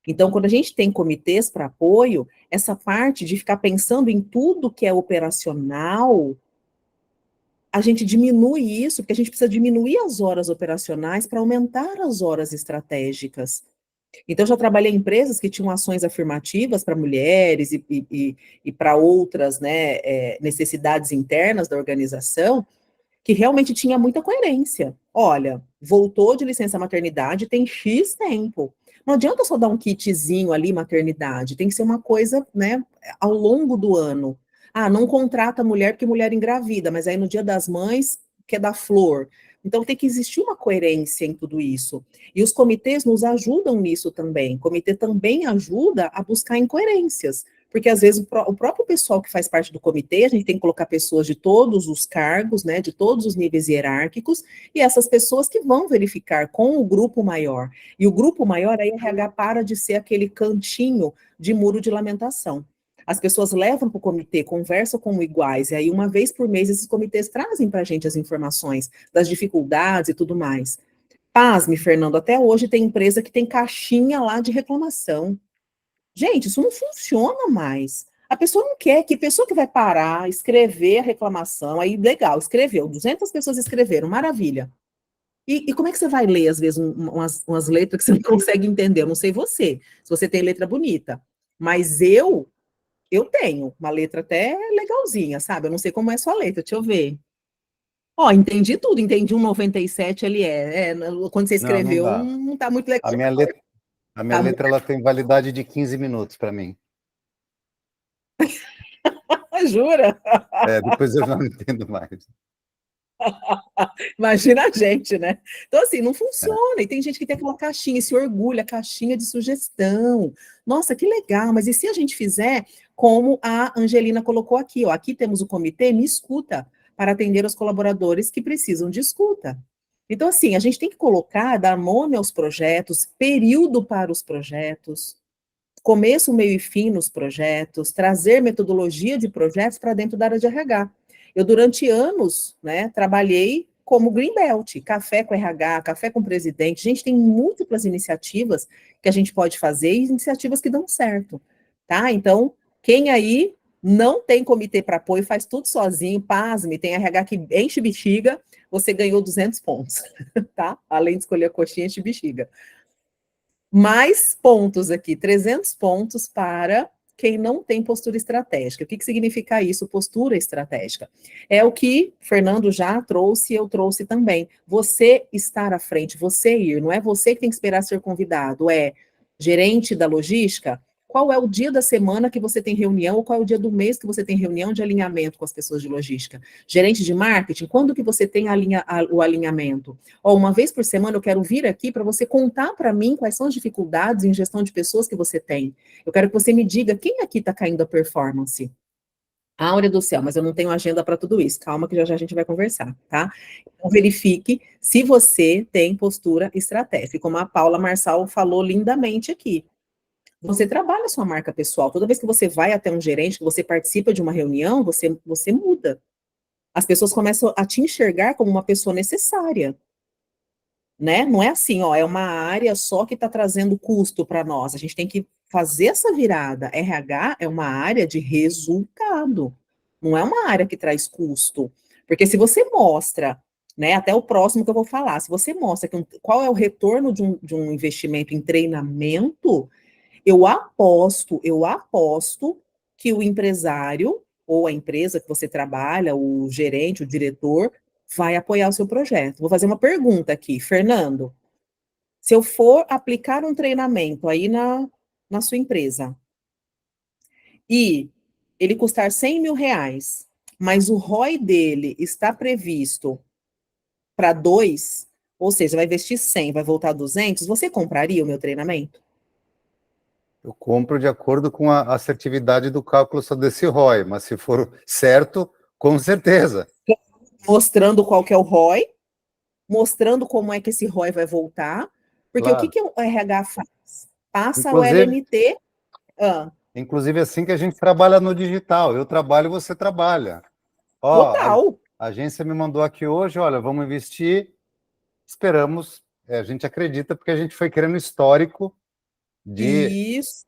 Então, quando a gente tem comitês para apoio, essa parte de ficar pensando em tudo que é operacional a gente diminui isso, porque a gente precisa diminuir as horas operacionais para aumentar as horas estratégicas. Então, eu já trabalhei em empresas que tinham ações afirmativas para mulheres e para outras, né, necessidades internas da organização, que realmente tinha muita coerência. Olha, voltou de licença maternidade, tem X tempo. Não adianta só dar um kitzinho ali, maternidade, tem que ser uma coisa, né, ao longo do ano. Ah, não contrata mulher porque mulher engravida, mas aí no Dia das Mães quer dar flor. Então tem que existir uma coerência em tudo isso. E os comitês nos ajudam nisso também. O comitê também ajuda a buscar incoerências. Porque às vezes o próprio pessoal que faz parte do comitê, a gente tem que colocar pessoas de todos os cargos, né, de todos os níveis hierárquicos, e essas pessoas que vão verificar com o grupo maior. E o grupo maior, aí RH para de ser aquele cantinho de muro de lamentação. As pessoas levam para o comitê, conversam como iguais, e aí uma vez por mês esses comitês trazem para a gente as informações das dificuldades e tudo mais. Pasme, Fernando, até hoje tem empresa que tem caixinha lá de reclamação. Gente, isso não funciona mais. A pessoa não quer, que pessoa que vai parar, escrever a reclamação, aí legal, escreveu, 200 pessoas escreveram, maravilha. E como é que você vai ler, às vezes, umas letras que você não consegue entender? Eu não sei você, se você tem letra bonita, mas eu tenho uma letra até legalzinha, sabe? Eu não sei como é a sua letra, deixa eu ver. Ó, entendi tudo, entendi um 97 ali quando você Não, não escreveu, dá. não tá muito legal. A minha letra, a minha Tá, letra ela tem validade de 15 minutos para mim. jura? Depois eu não entendo mais. Imagina a gente, né? Então, assim, não É. funciona. E tem gente que tem aquela caixinha, se orgulha, caixinha de sugestão. Nossa, que legal. Mas e se a gente fizer como a Angelina colocou aqui? Ó, aqui temos o comitê Me Escuta para atender os colaboradores que precisam de escuta. Então, assim, a gente tem que colocar, dar nome aos projetos, período para os projetos, começo, meio e fim nos projetos, trazer metodologia de projetos para dentro da área de RH. Eu, durante anos, né, trabalhei como Greenbelt, café com RH, café com presidente. Gente, tem múltiplas iniciativas que a gente pode fazer e iniciativas que dão certo, tá? Então, quem aí não tem comitê para apoio, faz tudo sozinho, pasme, tem RH que enche bexiga, você ganhou 200 pontos, tá? Além de escolher a coxinha, enche bexiga. Mais pontos aqui, 300 pontos para quem não tem postura estratégica. O que significa isso, postura estratégica? É o que Fernando já trouxe, eu trouxe também. Você estar à frente, você ir, não é você que tem que esperar ser convidado, é gerente da logística. Qual é o dia da semana que você tem reunião, ou qual é o dia do mês que você tem reunião de alinhamento com as pessoas de logística? Gerente de marketing, quando que você tem o alinhamento? Ó, uma vez por semana eu quero vir aqui para você contar para mim quais são as dificuldades em gestão de pessoas que você tem. Eu quero que você me diga quem aqui está caindo a performance. Áurea do céu, mas eu não tenho agenda para tudo isso. Calma que já já a gente vai conversar, tá? Então verifique se você tem postura estratégica. Como a Paula Marçal falou lindamente aqui. Você trabalha a sua marca pessoal. Toda vez que você vai até um gerente, que você participa de uma reunião, você muda. As pessoas começam a te enxergar como uma pessoa necessária, né? Não é assim, ó, é uma área só que está trazendo custo para nós. A gente tem que fazer essa virada. RH é uma área de resultado, não é uma área que traz custo. Porque se você mostra, né, até o próximo que eu vou falar, se você mostra qual é o retorno de um investimento em treinamento, eu aposto que o empresário ou a empresa que você trabalha, o gerente, o diretor, vai apoiar o seu projeto. Vou fazer uma pergunta aqui, Fernando. Se eu for aplicar um treinamento aí na sua empresa e ele custar 100 mil reais, mas o ROI dele está previsto para 2, ou seja, vai investir 100, vai voltar 200, você compraria o meu treinamento? Eu compro de acordo com a assertividade do cálculo só desse ROI, mas se for certo, com certeza. Mostrando qual que é o ROI, mostrando como é que esse ROI vai voltar, porque o que, Claro. que o RH faz? Passa o Inclusive, LMT. Ah, inclusive assim que a gente trabalha no digital. Eu trabalho, você trabalha. Ó, total. a agência me mandou aqui hoje, olha, vamos investir, esperamos, a gente acredita, porque a gente foi querendo histórico de Isso.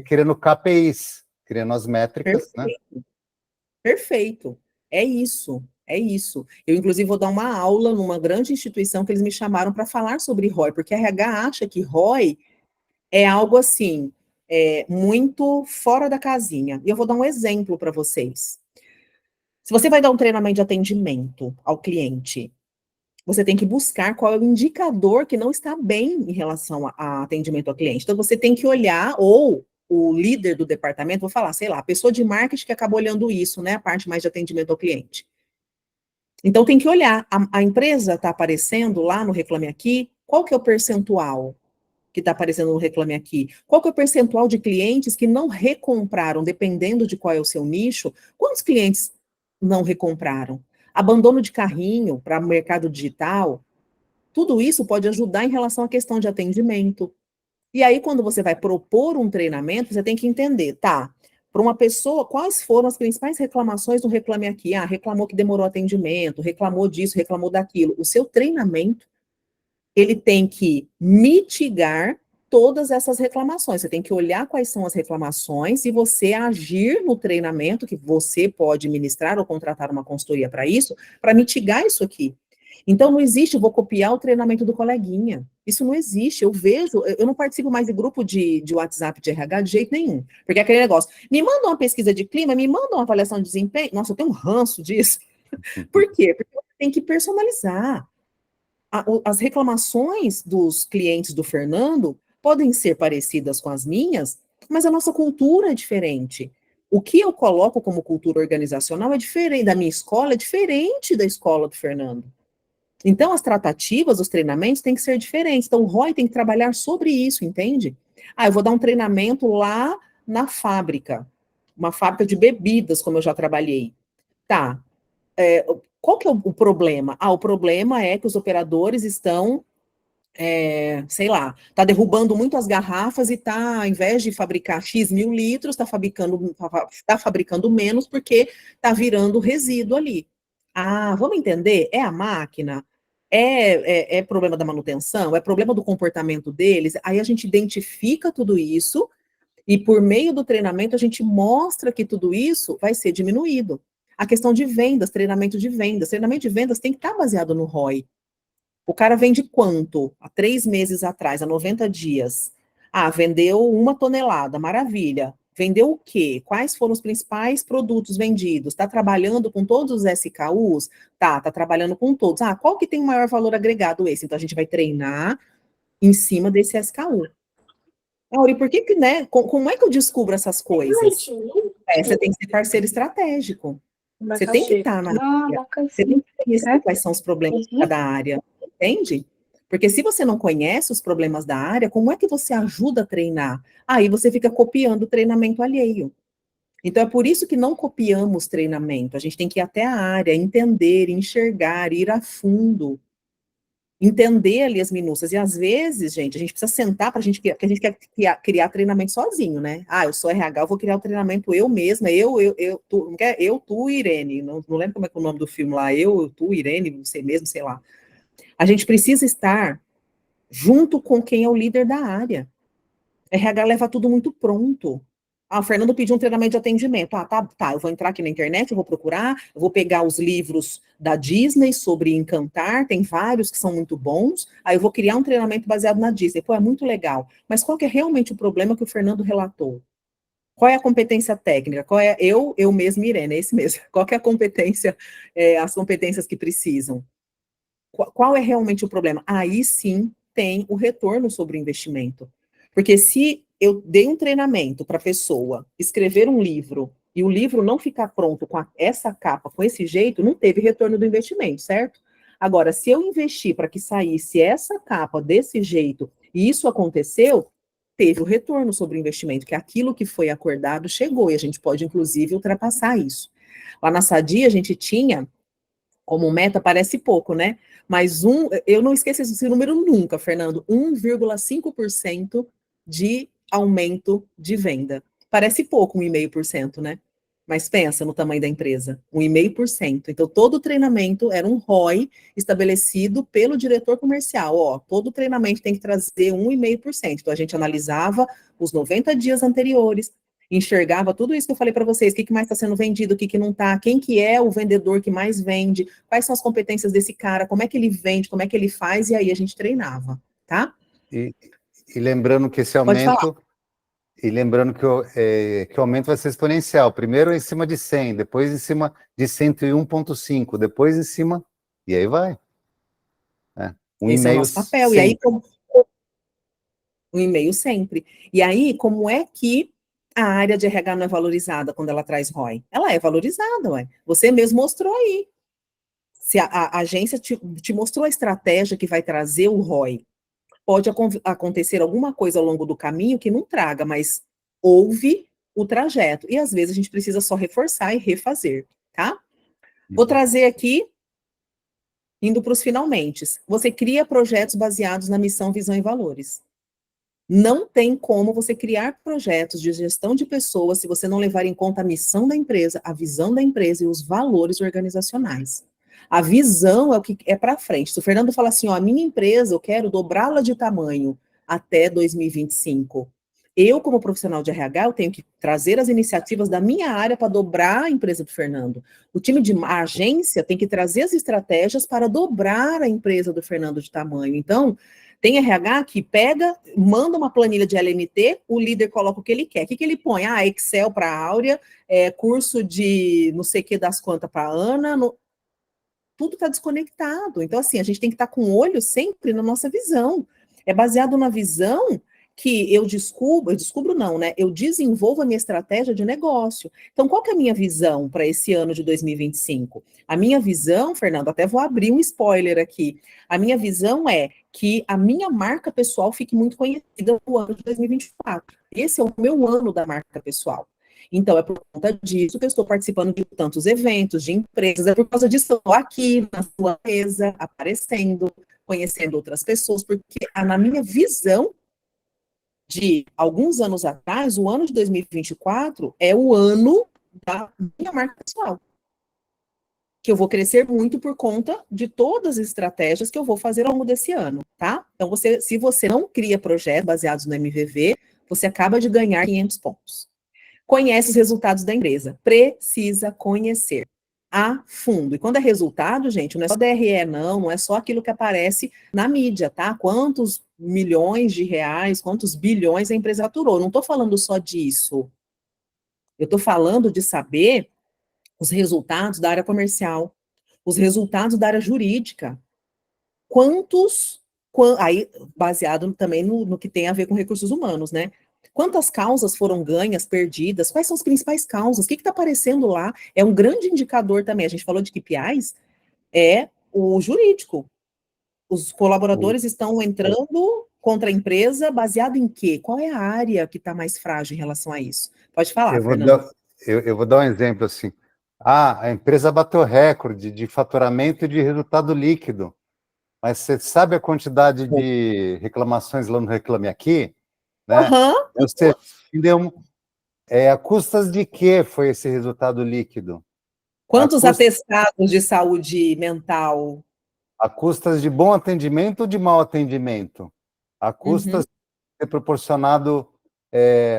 querendo KPIs, querendo as métricas, né? Perfeito. Perfeito. É isso. É isso. Eu, inclusive, vou dar uma aula numa grande instituição que eles me chamaram para falar sobre ROI, porque a RH acha que ROI é algo assim, muito fora da casinha. E eu vou dar um exemplo para vocês. Se você vai dar um treinamento de atendimento ao cliente, você tem que buscar qual é o indicador que não está bem em relação a atendimento ao cliente. Então, você tem que olhar, ou o líder do departamento, vou falar, sei lá, a pessoa de marketing que acaba olhando isso, né, a parte mais de atendimento ao cliente. Então, tem que olhar, a empresa está aparecendo lá no Reclame Aqui, qual que é o percentual que está aparecendo no Reclame Aqui? Qual que é o percentual de clientes que não recompraram, dependendo de qual é o seu nicho? Quantos clientes não recompraram? Abandono de carrinho para mercado digital, tudo isso pode ajudar em relação à questão de atendimento. E aí, quando você vai propor um treinamento, você tem que entender, tá? Para uma pessoa, quais foram as principais reclamações do Reclame Aqui? Ah, reclamou que demorou atendimento, reclamou disso, reclamou daquilo. O seu treinamento, ele tem que mitigar todas essas reclamações. Você tem que olhar quais são as reclamações e você agir no treinamento, que você pode ministrar ou contratar uma consultoria para isso, para mitigar isso aqui. Então, não existe, vou copiar o treinamento do coleguinha. Isso não existe. Eu vejo, eu não participo mais de grupo de WhatsApp de RH de jeito nenhum. Porque é aquele negócio, me manda uma pesquisa de clima, me manda uma avaliação de desempenho. Nossa, eu tenho um ranço disso. Por quê? Porque você tem que personalizar. As reclamações dos clientes do Fernando podem ser parecidas com as minhas, mas a nossa cultura é diferente. O que eu coloco como cultura organizacional é diferente, da minha escola é diferente da escola do Fernando. Então, as tratativas, os treinamentos têm que ser diferentes. Então, o ROI tem que trabalhar sobre isso, entende? Ah, eu vou dar um treinamento lá na fábrica, uma fábrica de bebidas, como eu já trabalhei. Tá, qual que é o problema? Ah, o problema é que os operadores estão, sei lá, tá derrubando muito as garrafas e tá, ao invés de fabricar X mil litros, tá fabricando menos porque tá virando resíduo ali. Ah, vamos entender? É a máquina? É problema da manutenção? É problema do comportamento deles? Aí a gente identifica tudo isso e por meio do treinamento a gente mostra que tudo isso vai ser diminuído. A questão de vendas, treinamento de vendas tem que estar baseado no ROI. O cara vende quanto? Há 3 meses atrás, há 90 dias. Ah, vendeu 1 tonelada, maravilha. Vendeu o quê? Quais foram os principais produtos vendidos? Está trabalhando com todos os SKUs? Tá trabalhando com todos. Ah, qual que tem o maior valor agregado esse? Então a gente vai treinar em cima desse SKU. Auri, por que, né? Como é que eu descubro essas coisas? Você tem que ser parceiro estratégico. Você tem que estar na área. Você tem que conhecer quais são os problemas de cada área, entende? Porque se você não conhece os problemas da área, como é que você ajuda a treinar? Aí você fica copiando o treinamento alheio. Então, é por isso que não copiamos treinamento. A gente tem que ir até a área, entender, enxergar, ir a fundo, entender ali as minúcias. E às vezes, gente, a gente precisa sentar para a gente, porque a gente quer criar treinamento sozinho, né? Ah, eu sou RH, eu vou criar o treinamento eu mesma, tu, Irene. Não lembro como é que é o nome do filme lá, tu, Irene, você mesmo, sei lá. A gente precisa estar junto com quem é o líder da área. RH leva tudo muito pronto. Ah, o Fernando pediu um treinamento de atendimento. Ah, tá, eu vou entrar aqui na internet, eu vou procurar, eu vou pegar os livros da Disney sobre Encantar, tem vários que são muito bons, aí eu vou criar um treinamento baseado na Disney. Pô, é muito legal. Mas qual que é realmente o problema que o Fernando relatou? Qual é a competência técnica? Qual é eu mesmo, Irene, é esse mesmo. Qual que é a competência, as competências que precisam? Qual é realmente o problema? Aí sim tem o retorno sobre o investimento. Porque se eu dei um treinamento para a pessoa escrever um livro e o livro não ficar pronto com essa capa, com esse jeito, não teve retorno do investimento, certo? Agora, se eu investir para que saísse essa capa desse jeito e isso aconteceu, teve o retorno sobre o investimento, que aquilo que foi acordado chegou, e a gente pode, inclusive, ultrapassar isso. Lá na Sadia, a gente tinha como meta, parece pouco, né? Mas eu não esqueço esse número nunca, Fernando, 1,5% de aumento de venda. Parece pouco, 1,5%, né? Mas pensa no tamanho da empresa, 1,5%. Então, todo o treinamento era um ROI estabelecido pelo diretor comercial. Ó, todo treinamento tem que trazer 1,5%. Então, a gente analisava os 90 dias anteriores, enxergava tudo isso que eu falei para vocês, o que mais está sendo vendido, o que não está, quem que é o vendedor que mais vende, quais são as competências desse cara, como é que ele vende, como é que ele faz, e aí a gente treinava, tá? E, e lembrando que esse Pode falar. aumento, e lembrando que o aumento vai ser exponencial. Primeiro em cima de 100, depois em cima de 101,5, depois em cima, e aí vai. Né? Um Esse é o e-mail nosso papel. E aí, sempre. um e-mail sempre. E aí, como é que a área de RH não é valorizada quando ela traz ROI? Ela é valorizada, ué. Você mesmo mostrou aí. Se a agência te mostrou a estratégia que vai trazer o ROI, pode acontecer alguma coisa ao longo do caminho que não traga, mas houve o trajeto. E às vezes a gente precisa só reforçar e refazer, tá? Vou trazer aqui, indo para os finalmente. Você cria projetos baseados na missão, visão e valores. Não tem como você criar projetos de gestão de pessoas se você não levar em conta a missão da empresa, a visão da empresa e os valores organizacionais. A visão é o que é para frente. Se o Fernando fala assim, ó, a minha empresa, eu quero dobrá-la de tamanho até 2025. Eu, como profissional de RH, eu tenho que trazer as iniciativas da minha área para dobrar a empresa do Fernando. O time de agência tem que trazer as estratégias para dobrar a empresa do Fernando de tamanho. Então, tem RH que pega, manda uma planilha de LMT, o líder coloca o que ele quer. O que ele põe? Ah, Excel para a Áurea, curso de não sei o que das quantas para a Ana. Tudo está desconectado. Então, assim, a gente tem que estar com o olho sempre na nossa visão. É baseado na visão que eu descubro não, né? Eu desenvolvo a minha estratégia de negócio. Então, qual que é a minha visão para esse ano de 2025? A minha visão, Fernando, até vou abrir um spoiler aqui. A minha visão é que a minha marca pessoal fique muito conhecida no ano de 2024. Esse é o meu ano da marca pessoal. Então, é por conta disso que eu estou participando de tantos eventos, de empresas, é por causa disso que eu estou aqui na sua mesa, aparecendo, conhecendo outras pessoas, porque na minha visão de alguns anos atrás, o ano de 2024 é o ano da minha marca pessoal. Que eu vou crescer muito por conta de todas as estratégias que eu vou fazer ao longo desse ano, tá? Então, se você não cria projetos baseados no MVV, você acaba de ganhar 500 pontos. Conhece os resultados da empresa. Precisa conhecer a fundo. E quando é resultado, gente, não é só DRE, não é só aquilo que aparece na mídia, tá? Quantos milhões de reais, quantos bilhões a empresa faturou. Não estou falando só disso. Eu estou falando de saber os resultados da área comercial, os resultados da área jurídica. Aí, baseado também no que tem a ver com recursos humanos, né? Quantas causas foram ganhas, perdidas? Quais são as principais causas? O que está aparecendo lá? É um grande indicador também. A gente falou de KPIs, é o jurídico. Os colaboradores estão entrando contra a empresa baseado em quê? Qual é a área que está mais frágil em relação a isso? Pode falar, Eu vou Fernando. dar, eu vou dar um exemplo assim. Ah, a empresa bateu recorde de faturamento e de resultado líquido. Mas você sabe a quantidade de reclamações lá no Reclame Aqui? Né? Aham. Você entendeu? A custas de que foi esse resultado líquido? A, Quantos cust, atestados de saúde mental? a custas de bom atendimento ou de mau atendimento? A custas Uhum. de ter proporcionado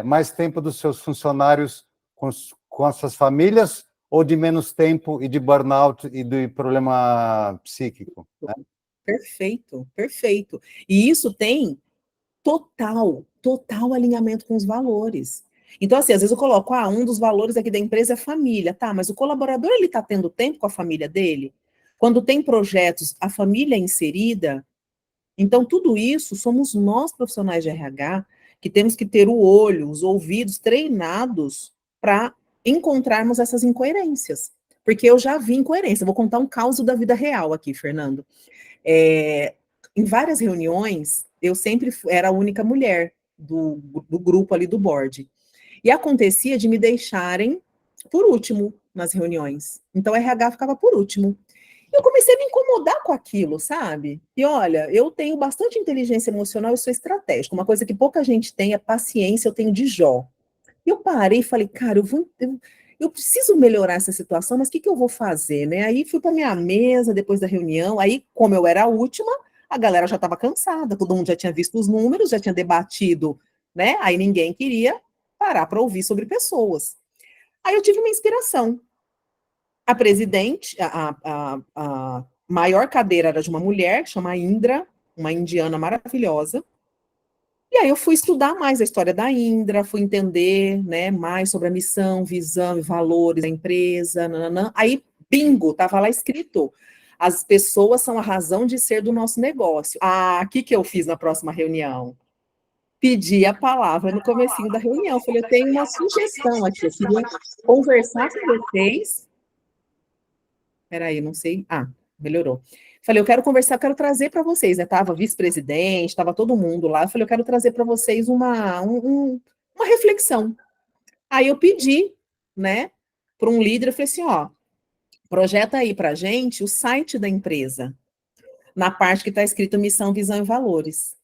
mais tempo dos seus funcionários com as suas famílias ou de menos tempo e de burnout e de problema psíquico? Né? Perfeito, perfeito. E isso tem total alinhamento com os valores. Então, assim, às vezes eu coloco, um dos valores aqui da empresa é família, tá, mas o colaborador, ele está tendo tempo com a família dele? Quando tem projetos, a família é inserida? Então, tudo isso somos nós, profissionais de RH, que temos que ter o olho, os ouvidos treinados para encontrarmos essas incoerências. Porque eu já vi incoerência. Vou contar um caso da vida real aqui, Fernando. Em várias reuniões, eu sempre era a única mulher do grupo ali do board. E acontecia de me deixarem por último nas reuniões. Então, o RH ficava por último. Eu comecei a me incomodar com aquilo, sabe? E olha, eu tenho bastante inteligência emocional, eu sou estratégica. Uma coisa que pouca gente tem é paciência, eu tenho de Jó. E eu parei e falei, cara, eu preciso melhorar essa situação, mas o que eu vou fazer, né? Aí fui para minha mesa depois da reunião, aí, como eu era a última, a galera já estava cansada, todo mundo já tinha visto os números, já tinha debatido, né? Aí ninguém queria parar para ouvir sobre pessoas. Aí eu tive uma inspiração. A presidente, a maior cadeira era de uma mulher, chama Indra, uma indiana maravilhosa. E aí eu fui estudar mais a história da Indra, fui entender, né, mais sobre a missão, visão e valores da empresa. Nananã. Aí, bingo, estava lá escrito: as pessoas são a razão de ser do nosso negócio. Ah, o que eu fiz na próxima reunião? Pedi a palavra no comecinho da reunião. Falei, eu tenho uma sugestão aqui, eu queria conversar com vocês. Peraí, não sei. Ah, melhorou. Falei, eu quero conversar, eu quero trazer para vocês, né? Tava vice-presidente, tava todo mundo lá. Eu falei, eu quero trazer para vocês uma reflexão. Aí eu pedi, né, para um líder, eu falei assim, ó, projeta aí para gente o site da empresa, na parte que está escrito missão, visão e valores.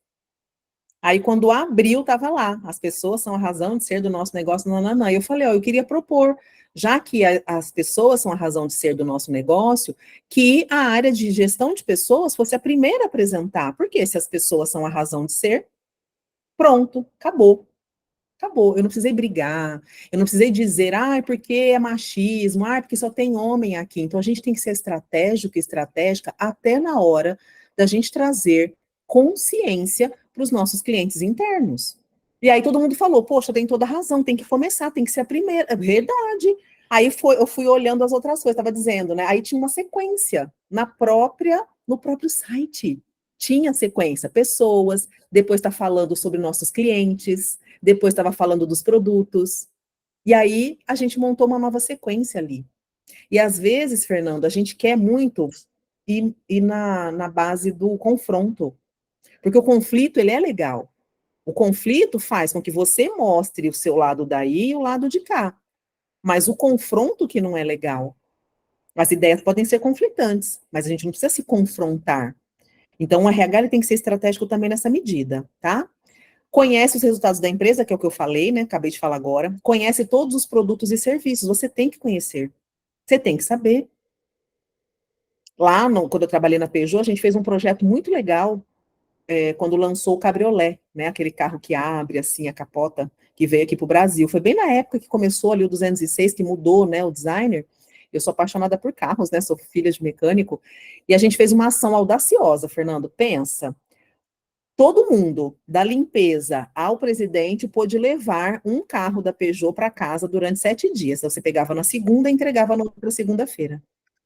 Aí, quando abriu, estava lá. As pessoas são a razão de ser do nosso negócio. Não, não, não. Eu falei, ó, eu queria propor, já que as pessoas são a razão de ser do nosso negócio, que a área de gestão de pessoas fosse a primeira a apresentar. Porque se as pessoas são a razão de ser, pronto, acabou. Acabou. Eu não precisei brigar, eu não precisei dizer, ah, porque é machismo, ah, porque só tem homem aqui. Então, a gente tem que ser estratégico e estratégica até na hora da gente trazer consciência para os nossos clientes internos. E aí todo mundo falou, poxa, tem toda razão, tem que começar, tem que ser a primeira. É verdade. Aí eu fui olhando as outras coisas, estava dizendo, né? Aí tinha uma sequência no próprio site. Tinha sequência, pessoas, depois está falando sobre nossos clientes, depois estava falando dos produtos. E aí a gente montou uma nova sequência ali. E às vezes, Fernando, a gente quer muito ir na base do confronto. Porque o conflito, ele é legal. O conflito faz com que você mostre o seu lado daí e o lado de cá. Mas o confronto que não é legal. As ideias podem ser conflitantes, mas a gente não precisa se confrontar. Então, o RH ele tem que ser estratégico também nessa medida, tá? Conhece os resultados da empresa, que é o que eu falei, né? Acabei de falar agora. Conhece todos os produtos e serviços. Você tem que conhecer. Você tem que saber. Lá, quando eu trabalhei na Peugeot, a gente fez um projeto muito legal quando lançou o Cabriolé, né? Aquele carro que abre assim a capota, que veio aqui para o Brasil. Foi bem na época que começou ali o 206, que mudou, né? O designer. Eu sou apaixonada por carros, né? Sou filha de mecânico. E a gente fez uma ação audaciosa, Fernando. Pensa. Todo mundo, da limpeza ao presidente, pôde levar um carro da Peugeot para casa durante 7 dias. Então, você pegava na segunda e entregava na outra segunda-feira.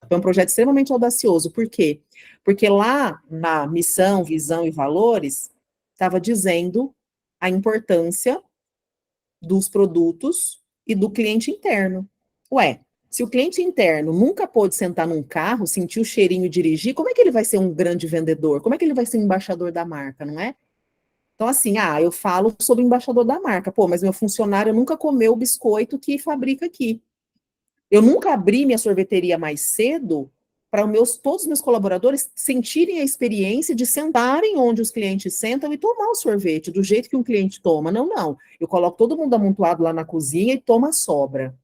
Foi um projeto extremamente audacioso. Por quê? Porque lá na missão, visão e valores, estava dizendo a importância dos produtos e do cliente interno. Ué, se o cliente interno nunca pôde sentar num carro, sentir o cheirinho e dirigir, como é que ele vai ser um grande vendedor? Como é que ele vai ser embaixador da marca, não é? Então, assim, eu falo sobre o embaixador da marca. Pô, mas meu funcionário nunca comeu o biscoito que fabrica aqui. Eu nunca abri minha sorveteria mais cedo para todos os meus colaboradores sentirem a experiência de sentarem onde os clientes sentam e tomar o sorvete, do jeito que um cliente toma. Não, não. Eu coloco todo mundo amontoado lá na cozinha e toma a sobra.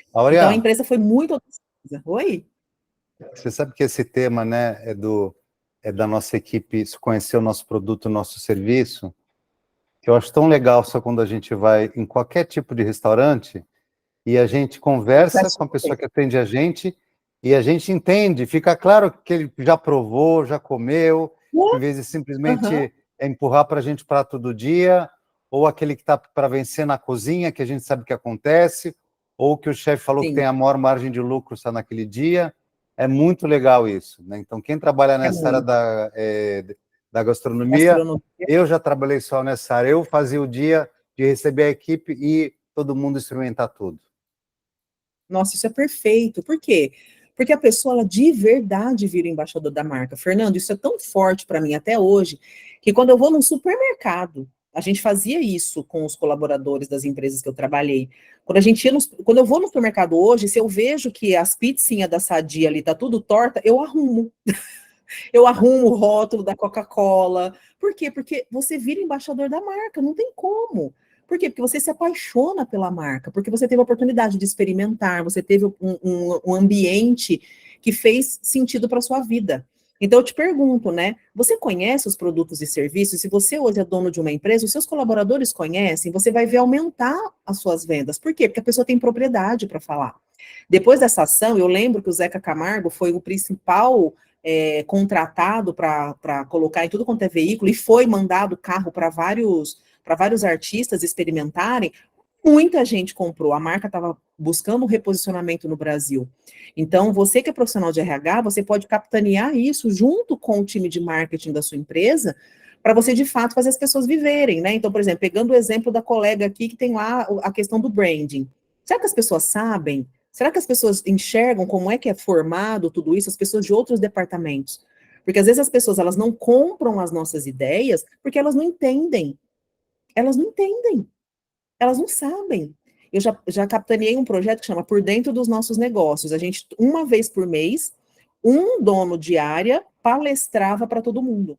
Então, a Áurea, empresa foi muito... Oi? você sabe que esse tema, né, é da nossa equipe se conhecer o nosso produto, o nosso serviço, que eu acho tão legal só quando a gente vai em qualquer tipo de restaurante e a gente conversa com a pessoa que atende a gente e a gente entende, fica claro que ele já provou, já comeu, em vez de simplesmente empurrar para a gente prato do dia, ou aquele que está para vencer na cozinha, que a gente sabe o que acontece, ou que o chefe falou que Sim, tem a maior margem de lucro só naquele dia. É muito legal isso, né? Então, quem trabalha é nessa área muito. da gastronomia, Gastronomia. eu já trabalhei só nessa área, eu fazia o dia de receber a equipe e todo mundo experimentar tudo. Nossa, isso é perfeito. Por quê? Porque a pessoa, ela de verdade vira embaixador da marca. Fernando, isso é tão forte para mim até hoje, que quando eu vou num supermercado, a gente fazia isso com os colaboradores das empresas que eu trabalhei. Quando eu vou no supermercado hoje, se eu vejo que as pizzinhas da Sadia ali tá tudo torta, eu arrumo. Eu arrumo o rótulo da Coca-Cola. Por quê? Porque você vira embaixador da marca, não tem como. Por quê? Porque você se apaixona pela marca, porque você teve a oportunidade de experimentar, você teve um ambiente que fez sentido para a sua vida. Então, eu te pergunto, né? Você conhece os produtos e serviços? Se você hoje é dono de uma empresa, os seus colaboradores conhecem, você vai ver aumentar as suas vendas. Por quê? Porque a pessoa tem propriedade para falar. Depois dessa ação, eu lembro que o Zeca Camargo foi o principal contratado para colocar em tudo quanto é veículo, e foi mandado carro para vários artistas experimentarem. Muita gente comprou, a marca estava buscando um reposicionamento no Brasil. Então, você que é profissional de RH, você pode capitanear isso junto com o time de marketing da sua empresa, para você, de fato, fazer as pessoas viverem, né? Então, por exemplo, pegando o exemplo da colega aqui, que tem lá a questão do branding. Será que as pessoas sabem? Será que as pessoas enxergam como é que é formado tudo isso, as pessoas de outros departamentos? Porque, às vezes, as pessoas, elas não compram as nossas ideias porque elas não entendem. Elas não entendem. Elas não sabem. Eu já capitaneei um projeto que chama Por Dentro dos Nossos Negócios. A gente, uma vez por mês, um dono de área palestrava para todo mundo.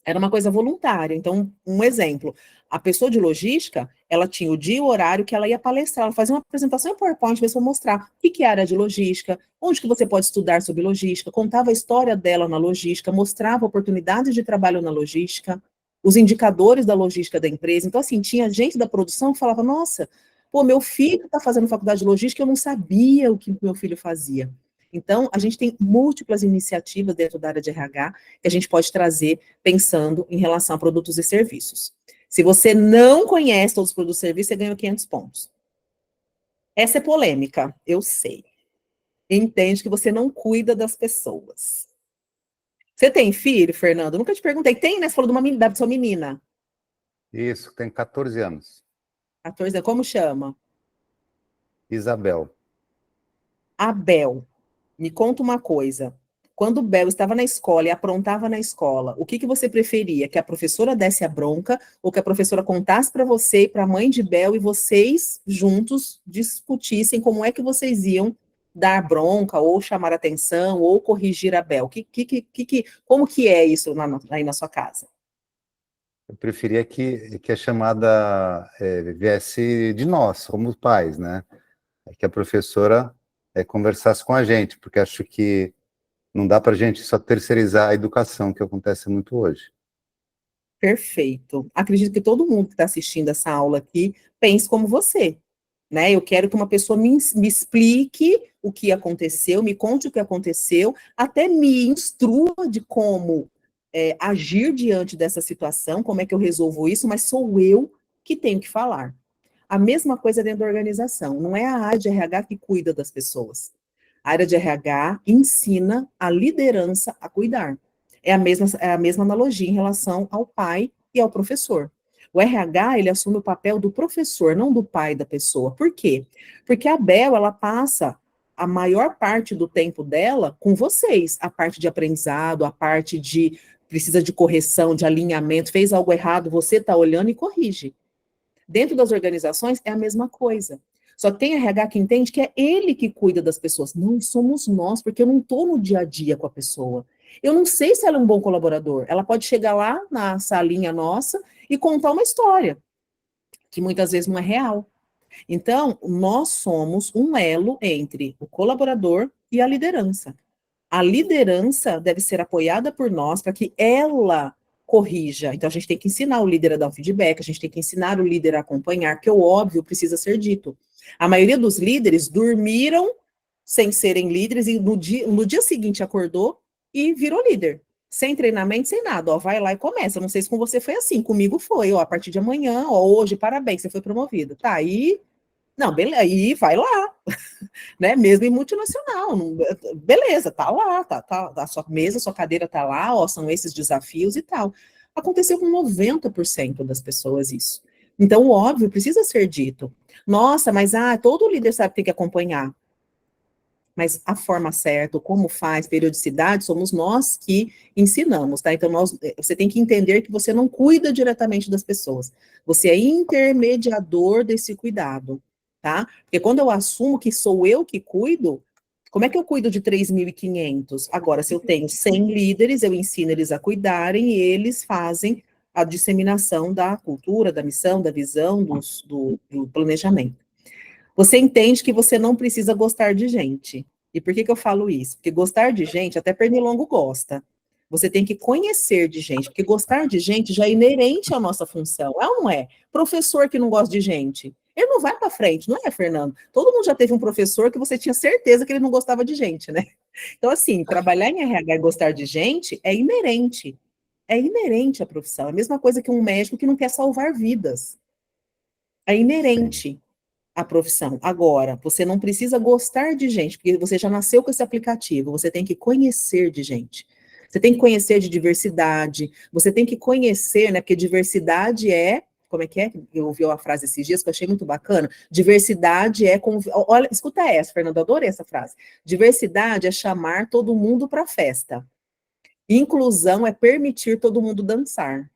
Era uma coisa voluntária. Então, um exemplo, a pessoa de logística, ela tinha o dia e o horário que ela ia palestrar, ela fazia uma apresentação em PowerPoint para mostrar o que é a área de logística, onde que você pode estudar sobre logística, contava a história dela na logística, mostrava oportunidades de trabalho na logística, os indicadores da logística da empresa. Então, assim, tinha gente da produção que falava, nossa, pô, meu filho está fazendo faculdade de logística, eu não sabia o que meu filho fazia. Então, a gente tem múltiplas iniciativas dentro da área de RH que a gente pode trazer pensando em relação a produtos e serviços. Se você não conhece todos os produtos e serviços, você ganhou 500 pontos. Essa é polêmica, eu sei. Entende que você não cuida das pessoas. Você tem filho, Fernando? Nunca te perguntei. Tem, né? Você falou da sua menina. Isso, tem 14 anos. 14 anos. Como chama? Isabel. Abel. Me conta uma coisa. Quando o Bel estava na escola e aprontava na escola, o que você preferia? Que a professora desse a bronca ou que a professora contasse para você e para a mãe de Bel e vocês juntos discutissem como é que vocês iam dar bronca ou chamar atenção ou corrigir a Bel? Como que é isso aí na sua casa? Eu preferia que a chamada viesse de nós, como pais, né? Que a professora conversasse com a gente, porque acho que não dá para a gente só terceirizar a educação, que acontece muito hoje. Perfeito. Acredito que todo mundo que está assistindo essa aula aqui pense como você, né? Eu quero que uma pessoa me explique o que aconteceu, me conte o que aconteceu, até me instrua de como agir diante dessa situação, como é que eu resolvo isso, mas sou eu que tenho que falar. A mesma coisa dentro da organização, não é a área de RH que cuida das pessoas. A área de RH ensina a liderança a cuidar. É a mesma analogia em relação ao pai e ao professor. O RH, ele assume o papel do professor, não do pai da pessoa. Por quê? Porque a Bel, ela passa a maior parte do tempo dela com vocês, a parte de aprendizado, a parte de precisa de correção, de alinhamento, fez algo errado, você está olhando e corrige. Dentro das organizações é a mesma coisa. Só que tem RH que entende que é ele que cuida das pessoas. Não somos nós, porque eu não estou no dia a dia com a pessoa. Eu não sei se ela é um bom colaborador. Ela pode chegar lá na salinha nossa e contar uma história, que muitas vezes não é real. Então, nós somos um elo entre o colaborador e a liderança. A liderança deve ser apoiada por nós para que ela corrija. Então, a gente tem que ensinar o líder a dar um feedback, a gente tem que ensinar o líder a acompanhar, porque o óbvio precisa ser dito. A maioria dos líderes dormiram sem serem líderes e no dia seguinte acordou e virou líder. Sem treinamento, sem nada. Ó, vai lá e começa. Não sei se com você foi assim, comigo foi. Ó, a partir de amanhã, ó, hoje, parabéns, você foi promovido. Tá, aí... Não, beleza, aí vai lá, né? Mesmo em multinacional, beleza, tá lá, tá, a sua mesa, a sua cadeira tá lá, ó, são esses desafios e tal. Aconteceu com 90% das pessoas isso. Então, o óbvio precisa ser dito. Nossa, mas todo líder sabe que tem que acompanhar. Mas a forma certa, como faz, periodicidade, somos nós que ensinamos, tá? Então, você tem que entender que você não cuida diretamente das pessoas. Você é intermediador desse cuidado, tá? Porque quando eu assumo que sou eu que cuido, como é que eu cuido de 3.500? Agora, se eu tenho 100 líderes, eu ensino eles a cuidarem e eles fazem a disseminação da cultura, da missão, da visão, do planejamento. Você entende que você não precisa gostar de gente E por que que eu falo isso? Porque gostar de gente, até pernilongo gosta. Você tem que conhecer de gente, porque gostar de gente já é inerente à nossa função. É ou não é? Professor que não gosta de gente, ele não vai para frente, não é, Fernando? Todo mundo já teve um professor que você tinha certeza que ele não gostava de gente, né? Então, assim, trabalhar em RH e gostar de gente é inerente. É inerente à profissão. É a mesma coisa que um médico que não quer salvar vidas. É inerente à profissão. Agora, você não precisa gostar de gente, porque você já nasceu com esse aplicativo. Você tem que conhecer de gente. Você tem que conhecer de diversidade. Você tem que conhecer, né? Porque diversidade é. Como é que é? Eu ouvi uma frase esses dias que eu achei muito bacana. Diversidade é. Olha, escuta essa, Fernando, eu adorei essa frase. Diversidade é chamar todo mundo para a festa. Inclusão é permitir todo mundo dançar.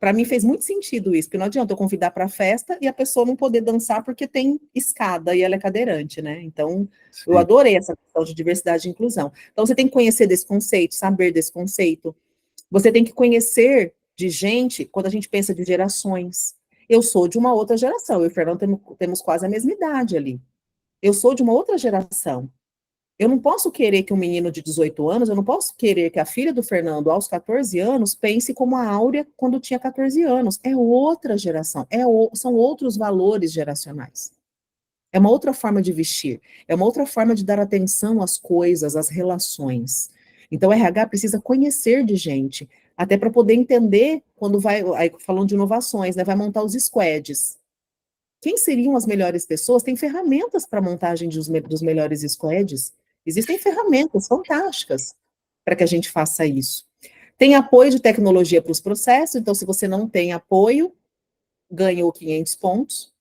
Para mim fez muito sentido isso, porque não adianta eu convidar para a festa e a pessoa não poder dançar porque tem escada e ela é cadeirante, né? Então, eu Sim. adorei essa questão de diversidade e inclusão. Então, você tem que conhecer desse conceito, saber desse conceito. Você tem que conhecer de gente, quando a gente pensa de gerações. Eu sou de uma outra geração, eu e o Fernando temos quase a mesma idade ali. Eu sou de uma outra geração. Eu não posso querer que um menino de 18 anos, eu não posso querer que a filha do Fernando, aos 14 anos, pense como a Áurea quando tinha 14 anos. É outra geração, são outros valores geracionais. É uma outra forma de vestir, é uma outra forma de dar atenção às coisas, às relações. Então, o RH precisa conhecer de gente, até para poder entender quando vai, aí, falando de inovações, né, vai montar os squads. Quem seriam as melhores pessoas? Tem ferramentas para montagem dos melhores squads. Existem ferramentas fantásticas para que a gente faça isso. Tem apoio de tecnologia para os processos, então se você não tem apoio, ganhou 500 pontos.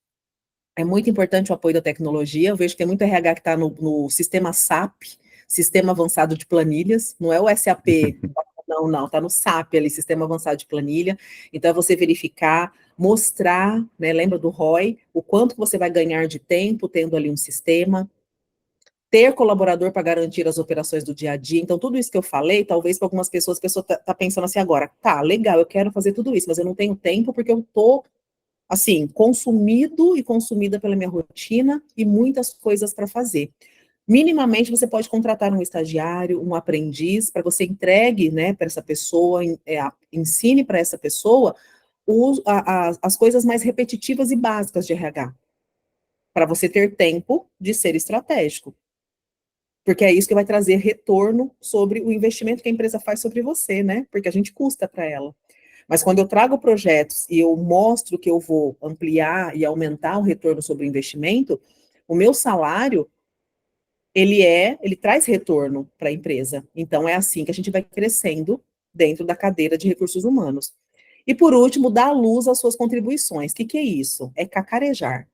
É muito importante o apoio da tecnologia. Eu vejo que tem muito RH que está no sistema SAP, Sistema Avançado de Planilhas, não é o SAP, não, está no SAP ali, Sistema Avançado de Planilha. Então é você verificar, mostrar, né, lembra do ROI, o quanto você vai ganhar de tempo tendo ali um sistema, ter colaborador para garantir as operações do dia a dia. Então, tudo isso que eu falei, talvez para algumas pessoas, a pessoa está pensando assim agora, tá, legal, eu quero fazer tudo isso, mas eu não tenho tempo porque eu estou, assim, consumido e consumida pela minha rotina e muitas coisas para fazer. Minimamente, você pode contratar um estagiário, um aprendiz, para você entregue, né, para essa pessoa, ensine para essa pessoa as coisas mais repetitivas e básicas de RH, para você ter tempo de ser estratégico. Porque é isso que vai trazer retorno sobre o investimento que a empresa faz sobre você, né? Porque a gente custa para ela. Mas quando eu trago projetos e eu mostro que eu vou ampliar e aumentar o retorno sobre o investimento, o meu salário, ele traz retorno para a empresa. Então, é assim que a gente vai crescendo dentro da cadeira de recursos humanos. E, por último, dar luz às suas contribuições. O que é isso? É cacarejar.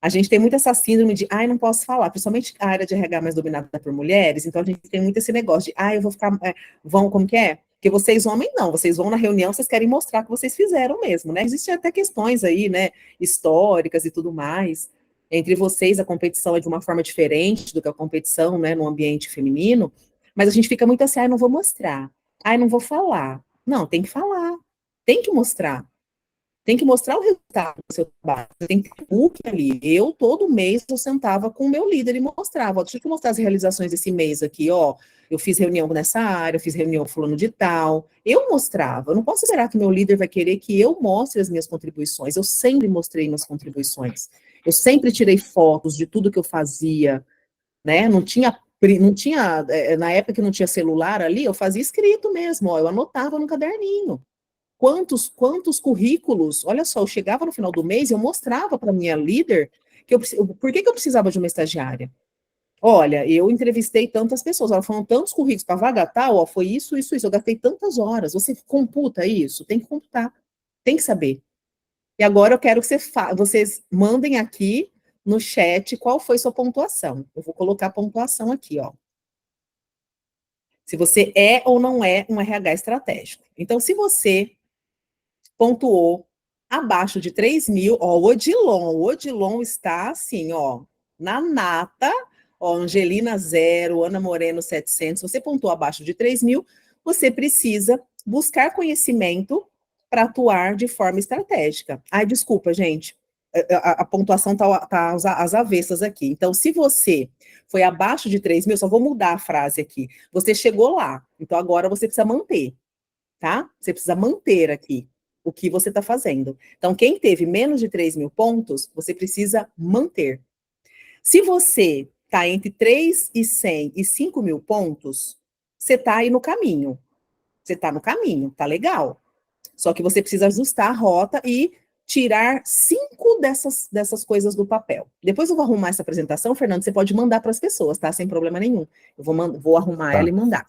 A gente tem muito essa síndrome de, não posso falar, principalmente a área de RH mais dominada por mulheres, então a gente tem muito esse negócio de, eu vou ficar, como que é? Porque vocês homens não, vocês vão na reunião, vocês querem mostrar que vocês fizeram mesmo, né? Existem até questões aí, né, históricas e tudo mais. Entre vocês, a competição é de uma forma diferente do que a competição, né, no ambiente feminino, mas a gente fica muito assim, não vou mostrar, não vou falar. Não, tem que falar, tem que mostrar. Tem que mostrar o resultado do seu trabalho. Você tem que ter o que ali. Eu, todo mês, eu sentava com o meu líder e mostrava. Deixa eu te mostrar as realizações desse mês aqui, ó. Eu fiz reunião nessa área, eu fiz reunião fulano de tal. Eu mostrava. Eu não posso esperar que meu líder vai querer que eu mostre as minhas contribuições. Eu sempre mostrei minhas contribuições. Eu sempre tirei fotos de tudo que eu fazia, né? Não tinha, na época que não tinha celular ali, eu fazia escrito mesmo, ó. Eu anotava no caderninho. Quantos currículos, olha só, eu chegava no final do mês e eu mostrava para minha líder por que eu precisava de uma estagiária. Olha, eu entrevistei tantas pessoas, elas foram tantos currículos para vaga tal, ó, foi isso, eu gastei tantas horas. Você computa isso? Tem que computar, tem que saber. E agora eu quero que vocês mandem aqui no chat qual foi sua pontuação. Eu vou colocar a pontuação aqui, ó. Se você é ou não é um RH estratégico. Então, se você pontuou abaixo de 3.000, ó, o Odilon está assim, ó, na nata, ó, Angelina 0, Ana Moreno 700, você pontuou abaixo de 3.000, você precisa buscar conhecimento para atuar de forma estratégica. Desculpa, gente, a pontuação tá às avessas aqui. Então, se você foi abaixo de 3 mil, só vou mudar a frase aqui. Você chegou lá, então agora você precisa manter, tá? Você precisa manter aqui o que você está fazendo. Então, quem teve menos de 3 mil pontos, você precisa manter. Se você está entre 3.100 e 5 mil pontos, você está aí no caminho. Você está no caminho, tá legal. Só que você precisa ajustar a rota e tirar 5 dessas coisas do papel. Depois eu vou arrumar essa apresentação, Fernando, você pode mandar para as pessoas, tá? Sem problema nenhum. Eu vou arrumar ela e mandar.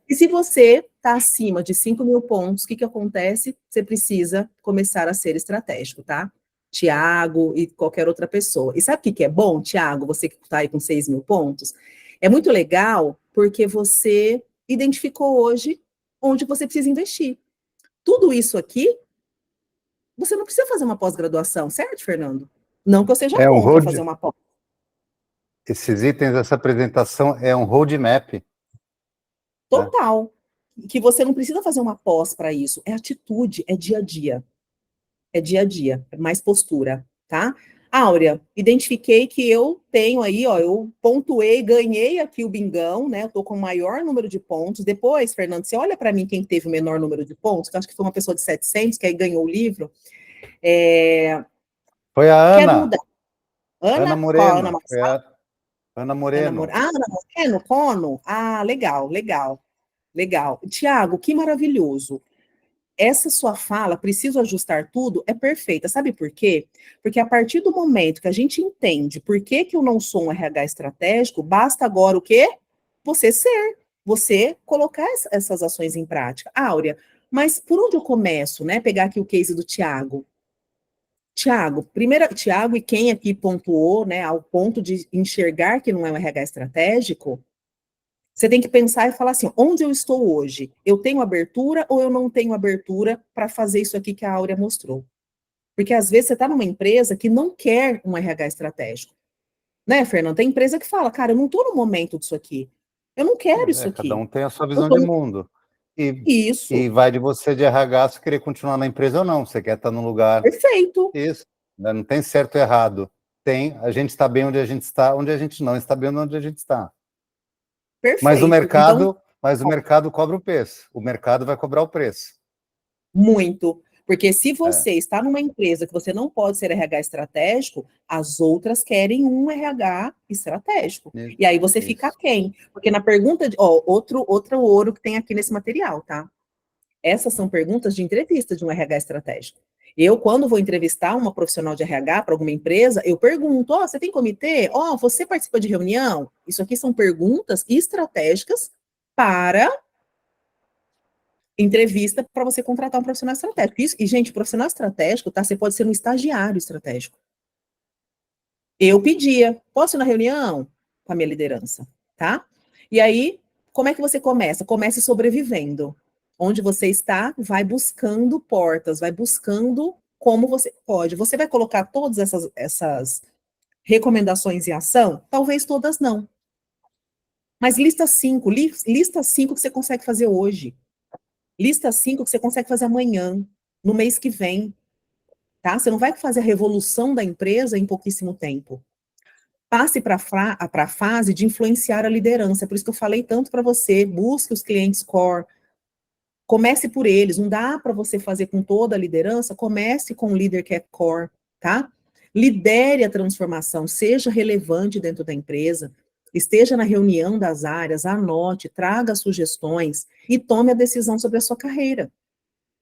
E se você está acima de 5 mil pontos, o que acontece? Você precisa começar a ser estratégico, tá? Tiago e qualquer outra pessoa. E sabe o que é bom, Tiago, você que está aí com 6 mil pontos? É muito legal porque você identificou hoje onde você precisa investir. Tudo isso aqui, você não precisa fazer uma pós-graduação, certo, Fernando? Não que eu seja contra fazer uma pós. Esses itens dessa apresentação é um roadmap. Total. Né? Que você não precisa fazer uma pós para isso. É atitude, é dia a dia. É dia a dia, é mais postura, tá? Áurea, identifiquei que eu tenho aí, ó, eu pontuei, ganhei aqui o bingão, né? Eu tô com o maior número de pontos. Depois, Fernando, você olha para mim quem teve o menor número de pontos, que eu acho que foi uma pessoa de 700, que aí ganhou o livro. Foi a Ana. Quero mudar. Ana Moreno. Qual, Ana Marçal? Ana Moreno. Ana Moreno, Cono? Ah, legal, legal, legal. Tiago, que maravilhoso. Essa sua fala, preciso ajustar tudo, é perfeita. Sabe por quê? Porque a partir do momento que a gente entende por que eu não sou um RH estratégico, basta agora o quê? Você ser, você colocar essas ações em prática. Áurea, mas por onde eu começo, né? Pegar aqui o case do Tiago. Tiago e quem aqui pontuou, né, ao ponto de enxergar que não é um RH estratégico, você tem que pensar e falar assim, onde eu estou hoje? Eu tenho abertura ou eu não tenho abertura para fazer isso aqui que a Áurea mostrou? Porque às vezes você está numa empresa que não quer um RH estratégico. Né, Fernando? Tem empresa que fala, cara, eu não estou no momento disso aqui. Eu não quero isso aqui. Cada um tem a sua visão de mundo. Isso. E vai de você de RH se querer continuar na empresa ou não. Você quer estar no lugar. Perfeito. Isso. Não tem certo ou errado. A gente está bem onde a gente está, onde a gente não está bem onde a gente está. Perfeito. Mas o mercado cobra o preço. O mercado vai cobrar o preço. Muito. Porque se você está numa empresa que você não pode ser RH estratégico, as outras querem um RH estratégico. E aí você fica quem? Porque na pergunta, outro ouro que tem aqui nesse material, tá? Essas são perguntas de entrevista de um RH estratégico. Eu, quando vou entrevistar uma profissional de RH para alguma empresa, eu pergunto, você tem comitê? Você participa de reunião? Isso aqui são perguntas estratégicas para entrevista para você contratar um profissional estratégico. Isso, e, gente, profissional estratégico, tá? Você pode ser um estagiário estratégico. Eu pedia, posso ir na reunião com a minha liderança, tá? E aí, como é que você começa? Comece sobrevivendo. Onde você está, vai buscando portas, vai buscando como você pode. Você vai colocar todas essas recomendações em ação? Talvez todas não. Mas lista 5 que você consegue fazer hoje. Lista 5 que você consegue fazer amanhã, no mês que vem, tá? Você não vai fazer a revolução da empresa em pouquíssimo tempo. Passe para a fase de influenciar a liderança. Por isso que eu falei tanto para você, busque os clientes core, comece por eles. Não dá para você fazer com toda a liderança, comece com o líder que é core, tá? Lidere a transformação, seja relevante dentro da empresa, esteja na reunião das áreas, anote, traga sugestões e tome a decisão sobre a sua carreira.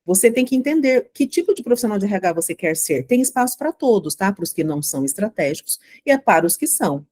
Você tem que entender que tipo de profissional de RH você quer ser. Tem espaço para todos, tá? Para os que não são estratégicos e é para os que são.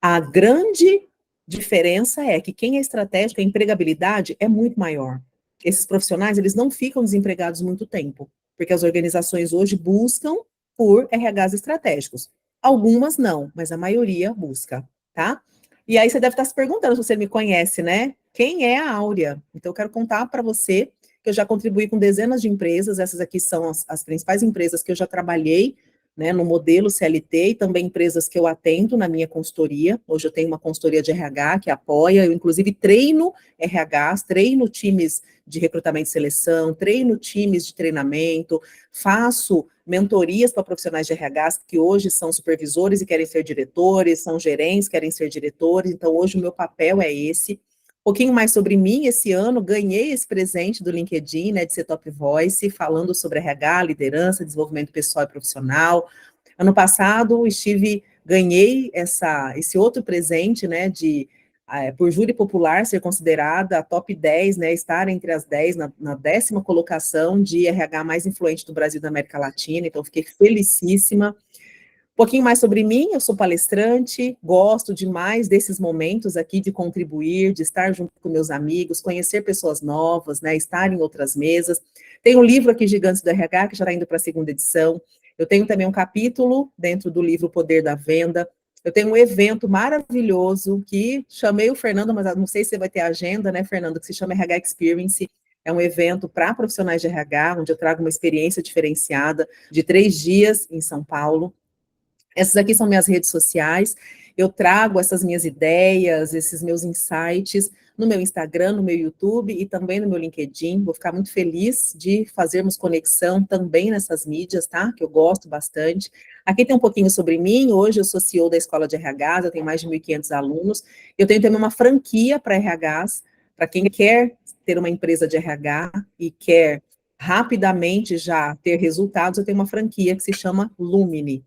A grande diferença é que quem é estratégico, a empregabilidade é muito maior. Esses profissionais, eles não ficam desempregados muito tempo, porque as organizações hoje buscam por RHs estratégicos. Algumas não, mas a maioria busca, tá? E aí você deve estar se perguntando, se você me conhece, né? Quem é a Áurea? Então eu quero contar para você que eu já contribuí com dezenas de empresas, essas aqui são as principais empresas que eu já trabalhei, né, no modelo CLT, e também empresas que eu atendo na minha consultoria. Hoje eu tenho uma consultoria de RH que apoia, eu inclusive treino RHs, treino times de recrutamento e seleção, treino times de treinamento, faço mentorias para profissionais de RH que hoje são supervisores e querem ser diretores, são gerentes, querem ser diretores, então hoje o meu papel é esse. Um pouquinho mais sobre mim, esse ano ganhei esse presente do LinkedIn, né, de ser Top Voice, falando sobre RH, liderança, desenvolvimento pessoal e profissional. Ano passado ganhei esse outro presente, né, por júri popular, ser considerada a top 10, né, estar entre as 10, na 10ª colocação de RH mais influente do Brasil e da América Latina, então fiquei felicíssima. Um pouquinho mais sobre mim, eu sou palestrante, gosto demais desses momentos aqui de contribuir, de estar junto com meus amigos, conhecer pessoas novas, né, estar em outras mesas. Tem um livro aqui, Gigantes do RH, que já está indo para a 2ª edição. Eu tenho também um capítulo dentro do livro O Poder da Venda. Eu tenho um evento maravilhoso que chamei o Fernando, mas não sei se você vai ter agenda, né, Fernando, que se chama RH Experience. É um evento para profissionais de RH, onde eu trago uma experiência diferenciada de 3 dias em São Paulo. Essas aqui são minhas redes sociais, eu trago essas minhas ideias, esses meus insights no meu Instagram, no meu YouTube e também no meu LinkedIn. Vou ficar muito feliz de fazermos conexão também nessas mídias, tá? Que eu gosto bastante. Aqui tem um pouquinho sobre mim. Hoje eu sou CEO da Escola de RH, eu tenho mais de 1.500 alunos. Eu tenho também uma franquia para RHs, para quem quer ter uma empresa de RH e quer rapidamente já ter resultados, eu tenho uma franquia que se chama Lumine.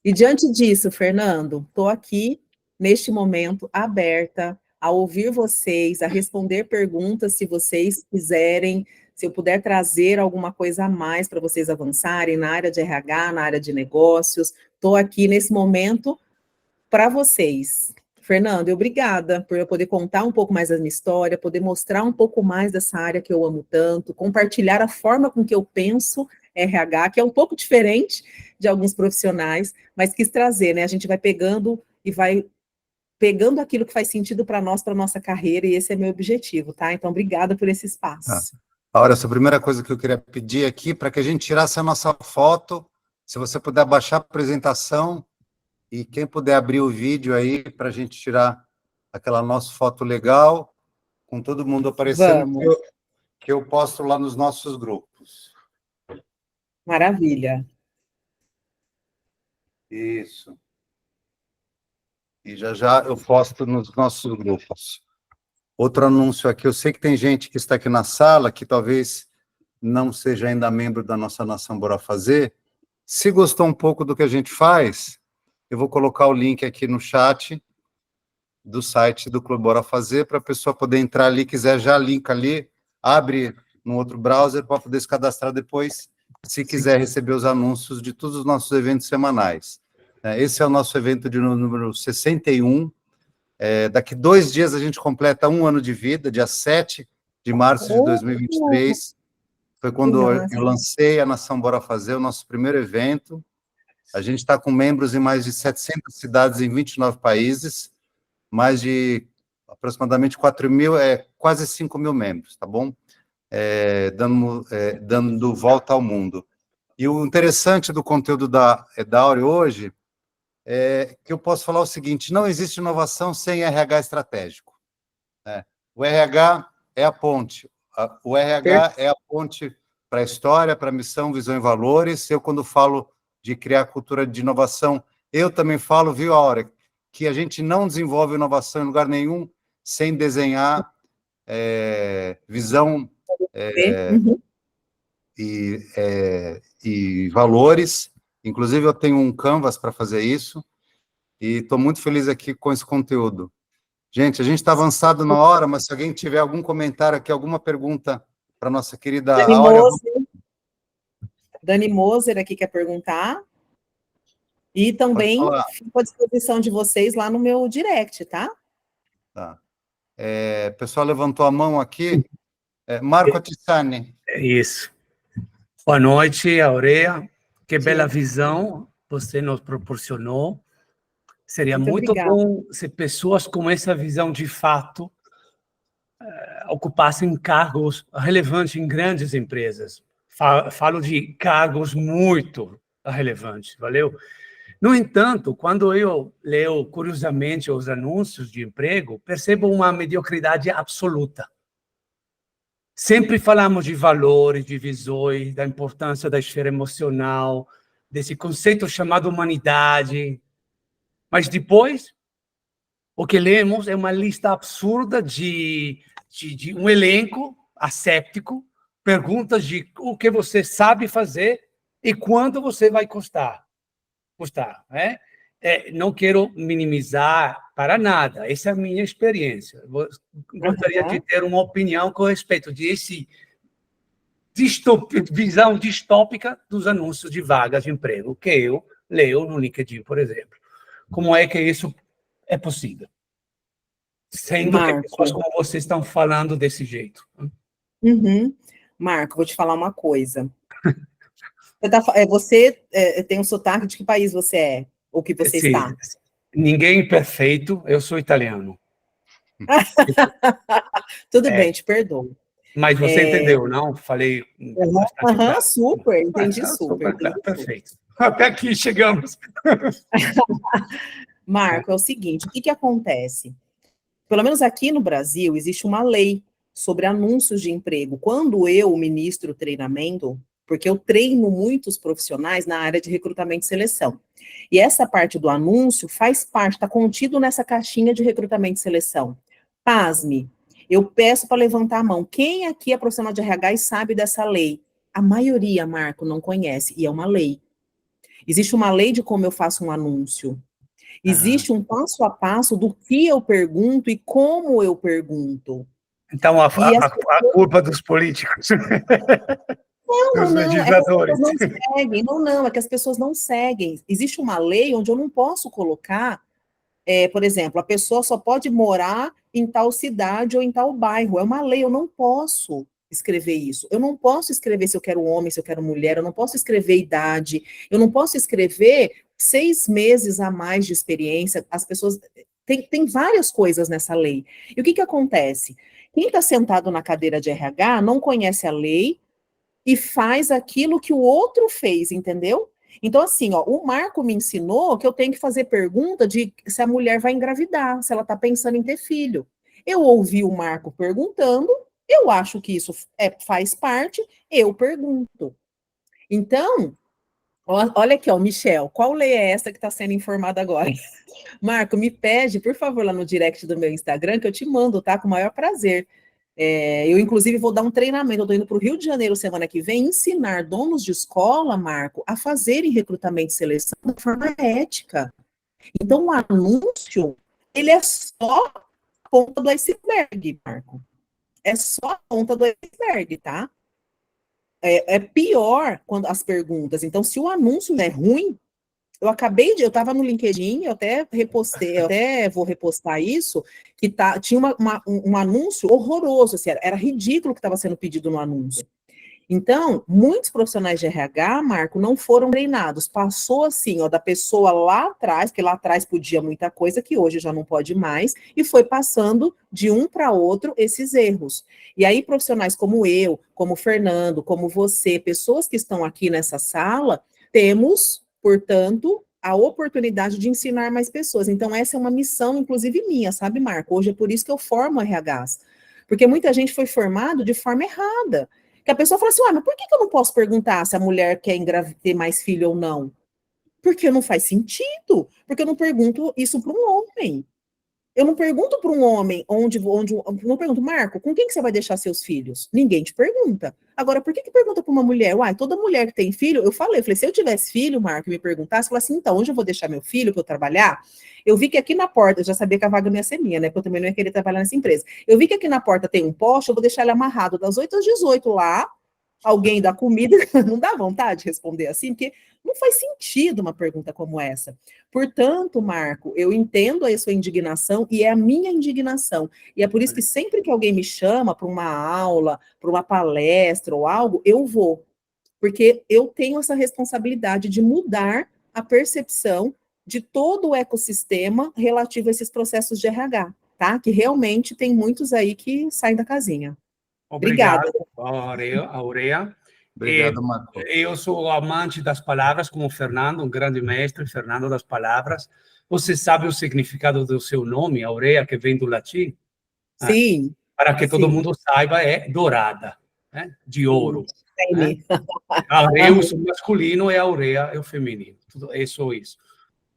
E diante disso, Fernando, estou aqui, neste momento, aberta a ouvir vocês, a responder perguntas, se vocês quiserem, se eu puder trazer alguma coisa a mais para vocês avançarem na área de RH, na área de negócios. Estou aqui, nesse momento, para vocês. Fernando, obrigada por eu poder contar um pouco mais da minha história, poder mostrar um pouco mais dessa área que eu amo tanto, compartilhar a forma com que eu penso RH, que é um pouco diferente de alguns profissionais, mas quis trazer, né? A gente vai pegando e vai pegando aquilo que faz sentido para nós, para nossa carreira, e esse é meu objetivo, tá? Então, obrigada por esse espaço. Agora, essa primeira coisa que eu queria pedir aqui, para que a gente tirasse a nossa foto, se você puder baixar a apresentação, e quem puder abrir o vídeo aí, para a gente tirar aquela nossa foto legal, com todo mundo aparecendo, que eu posto lá nos nossos grupos. Maravilha. Isso. E já eu posto nos nossos grupos. Outro anúncio aqui, eu sei que tem gente que está aqui na sala, que talvez não seja ainda membro da nossa Nação Bora Fazer. Se gostou um pouco do que a gente faz, eu vou colocar o link aqui no chat do site do Clube Bora Fazer, para a pessoa poder entrar ali, quiser já link ali, abre no outro browser para poder se cadastrar depois, se quiser receber os anúncios de todos os nossos eventos semanais. Esse é o nosso evento de número 61. Daqui 2 dias a gente completa 1 ano de vida, dia 7 de março de 2023. Foi quando eu lancei a Nação Bora Fazer, o nosso primeiro evento. A gente está com membros em mais de 700 cidades em 29 países, mais de aproximadamente 4.000, quase 5.000 membros, tá bom? Dando volta ao mundo. E o interessante do conteúdo da Edauri hoje é que eu posso falar o seguinte: não existe inovação sem RH estratégico. O RH é a ponte. O RH é a ponte para a história, para a missão, visão e valores. Eu, quando falo de criar cultura de inovação, eu também falo, viu, Áurea, que a gente não desenvolve inovação em lugar nenhum sem desenhar visão e valores. Inclusive, eu tenho um canvas para fazer isso, e estou muito feliz aqui com esse conteúdo. Gente, a gente está avançado na hora, mas se alguém tiver algum comentário aqui, alguma pergunta para a nossa querida Áurea... Dani Moser aqui quer perguntar. E também fico à disposição de vocês lá no meu direct, tá? Tá. O pessoal levantou a mão aqui. Marco Tissani. Isso. Boa noite, Aurea. Que bela visão você nos proporcionou. Seria muito bom se pessoas com essa visão, de fato, ocupassem cargos relevantes em grandes empresas. Falo de cargos muito relevantes, valeu? No entanto, quando eu leio, curiosamente, os anúncios de emprego, percebo uma mediocridade absoluta. Sempre falamos de valores, de visões, da importância da esfera emocional, desse conceito chamado humanidade. Mas depois, o que lemos é uma lista absurda de um elenco asséptico, perguntas de o que você sabe fazer e quando você vai custar, né? Não quero minimizar para nada, essa é a minha experiência. Gostaria de ter uma opinião com respeito de esse visão distópica dos anúncios de vagas de emprego que eu leio no LinkedIn, por exemplo. Como é que isso é possível? Sendo que pessoas como vocês estão falando desse jeito. Marco, vou te falar uma coisa. Você tem um sotaque de que país você é? Ou que você está? Ninguém é perfeito, eu sou italiano. Tudo bem, te perdoo. Mas você entendeu, não? Falei super, entendi super. Perfeito. Até aqui chegamos. Marco, é o seguinte, o que acontece? Pelo menos aqui no Brasil, existe uma lei sobre anúncios de emprego. Quando eu ministro treinamento, porque eu treino muitos profissionais na área de recrutamento e seleção. E essa parte do anúncio faz parte, está contido nessa caixinha de recrutamento e seleção. Pasme, eu peço para levantar a mão. Quem aqui é profissional de RH e sabe dessa lei? A maioria, Marco, não conhece, e é uma lei. Existe uma lei de como eu faço um anúncio. Existe um passo a passo do que eu pergunto e como eu pergunto. Então, a culpa dos políticos. Não, legisladores. É que as pessoas não seguem. Não, é que as pessoas não seguem. Existe uma lei onde eu não posso colocar, por exemplo, a pessoa só pode morar em tal cidade ou em tal bairro. É uma lei, eu não posso escrever isso. Eu não posso escrever se eu quero homem, se eu quero mulher, eu não posso escrever idade, eu não posso escrever 6 meses a mais de experiência. As pessoas... Tem várias coisas nessa lei. E o que acontece? Quem está sentado na cadeira de RH não conhece a lei e faz aquilo que o outro fez, entendeu? Então, assim, ó, o Marco me ensinou que eu tenho que fazer pergunta de se a mulher vai engravidar, se ela está pensando em ter filho. Eu ouvi o Marco perguntando, eu acho que isso faz parte, eu pergunto. Então, olha aqui, ó, Michel, qual lei é essa que está sendo informada agora? Marco, me pede, por favor, lá no direct do meu Instagram, que eu te mando, tá? Com o maior prazer. Eu, inclusive, vou dar um treinamento, eu estou indo para o Rio de Janeiro semana que vem, ensinar donos de escola, Marco, a fazerem recrutamento e seleção de forma ética. Então, o anúncio, ele é só a ponta do iceberg, Marco. É só a ponta do iceberg, tá? É pior quando as perguntas. Então, se o anúncio é ruim, eu estava no LinkedIn, eu até repostei, eu até vou repostar isso, que tinha um anúncio horroroso, assim, era ridículo o que estava sendo pedido no anúncio. Então, muitos profissionais de RH, Marco, não foram treinados. Passou assim, ó, da pessoa lá atrás, que lá atrás podia muita coisa, que hoje já não pode mais, e foi passando de um para outro esses erros. E aí, profissionais como eu, como o Fernando, como você, pessoas que estão aqui nessa sala, temos, portanto, a oportunidade de ensinar mais pessoas. Então, essa é uma missão, inclusive minha, sabe, Marco? Hoje é por isso que eu formo RHs. Porque muita gente foi formado de forma errada. Que a pessoa fala assim, mas por que eu não posso perguntar se a mulher quer ter mais filho ou não? Porque não faz sentido. Porque eu não pergunto isso para um homem. Eu não pergunto para um homem não pergunto, Marco, com quem que você vai deixar seus filhos? Ninguém te pergunta. Agora, por que pergunta para uma mulher? Uai, toda mulher que tem filho, eu falei, se eu tivesse filho, Marco, e me perguntasse, eu falei assim, então, onde eu vou deixar meu filho para eu trabalhar? Eu vi que aqui na porta, eu já sabia que a vaga não ia ser minha, né? Porque eu também não ia querer trabalhar nessa empresa. Eu vi que aqui na porta tem um poste, eu vou deixar ele amarrado das 8 às 18 lá, alguém dá comida, não dá vontade de responder assim, porque não faz sentido uma pergunta como essa. Portanto, Marco, eu entendo a sua indignação e é a minha indignação. E é por isso que sempre que alguém me chama para uma aula, para uma palestra ou algo, eu vou. Porque eu tenho essa responsabilidade de mudar a percepção de todo o ecossistema relativo a esses processos de RH, tá? Que realmente tem muitos aí que saem da casinha. Obrigado, Aurea. Obrigado, Marco. Eu sou amante das palavras, como o Fernando, um grande mestre, Fernando das palavras. Você sabe o significado do seu nome, Aurea, que vem do latim? Sim. para que todo Sim. mundo saiba, é dourada, né? De ouro. Né? Entendi. Aureus, o masculino, e aurea é o feminino. É só isso.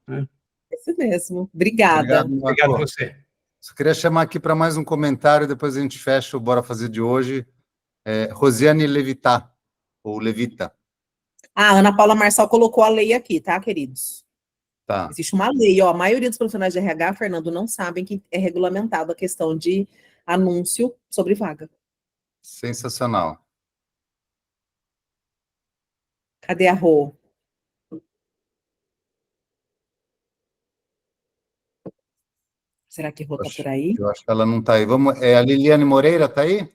Né? Isso mesmo. Obrigada. Obrigado, Obrigado a Marco. você. Só queria chamar aqui para mais um comentário, depois a gente fecha o Bora Fazer de hoje. Rosiane Levitá, ou Levita. A Ana Paula Marçal colocou a lei aqui, tá, queridos? Tá. Existe uma lei, ó. A maioria dos profissionais de RH, Fernando, não sabem que é regulamentado a questão de anúncio sobre vaga. Sensacional. Cadê a Rô? Será que Rô tá por aí? Eu acho que ela não está aí. A Liliane Moreira está aí?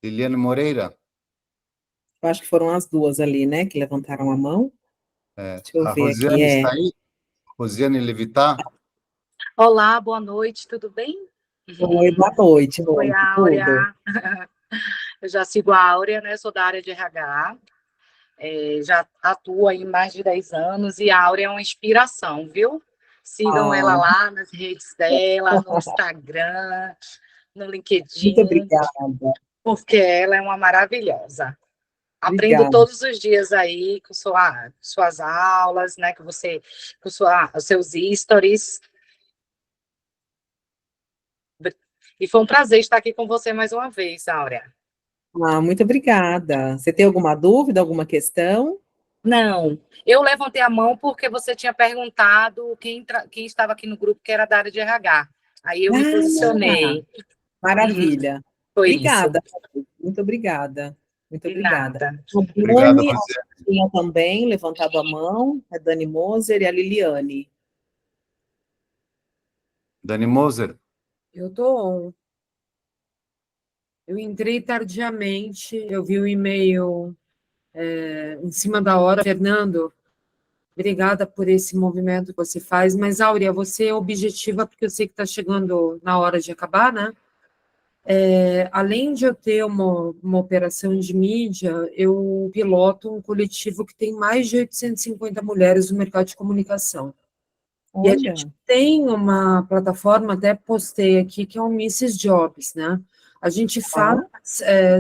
Liliane Moreira? Eu acho que foram as duas ali, né, que levantaram a mão. Deixa eu A ver aqui. Rosiane está aí? Rosiane Levitá? Olá, boa noite, tudo bem? Oi, boa noite, Rô. Oi, Tudo? Áurea. Eu já sigo a Áurea, né? Sou da área de RH. Já atuo aí mais de 10 anos e a Áurea é uma inspiração, viu? Sigam ela lá nas redes dela, no Instagram, no Muito LinkedIn, obrigada. porque ela é uma maravilhosa. Aprendo Obrigada. todos os dias aí com suas aulas, né? Com os seus stories. E foi um prazer estar aqui com você mais uma vez, Áurea. Muito obrigada. Você tem alguma dúvida, alguma questão? Não, eu levantei a mão porque você tinha perguntado quem estava aqui no grupo que era da área de RH. Aí eu me posicionei. Maravilha. Foi Obrigada. isso. Muito obrigada. Muito De obrigada. nada. A Obrigado, Dani Rosiane. tinha também levantado a mão, a Dani Moser e a Liliane. Dani Moser? Eu tô on. Eu entrei tardiamente, eu vi o e-mail em cima da hora. Fernando, obrigada por esse movimento que você faz, mas, Áurea, você é objetiva, porque eu sei que está chegando na hora de acabar, né? Além de eu ter uma operação de mídia, eu piloto um coletivo que tem mais de 850 mulheres no mercado de comunicação. E a Olha, gente tem uma plataforma, até postei aqui, que é o Mrs. Jobs, né? A gente faz,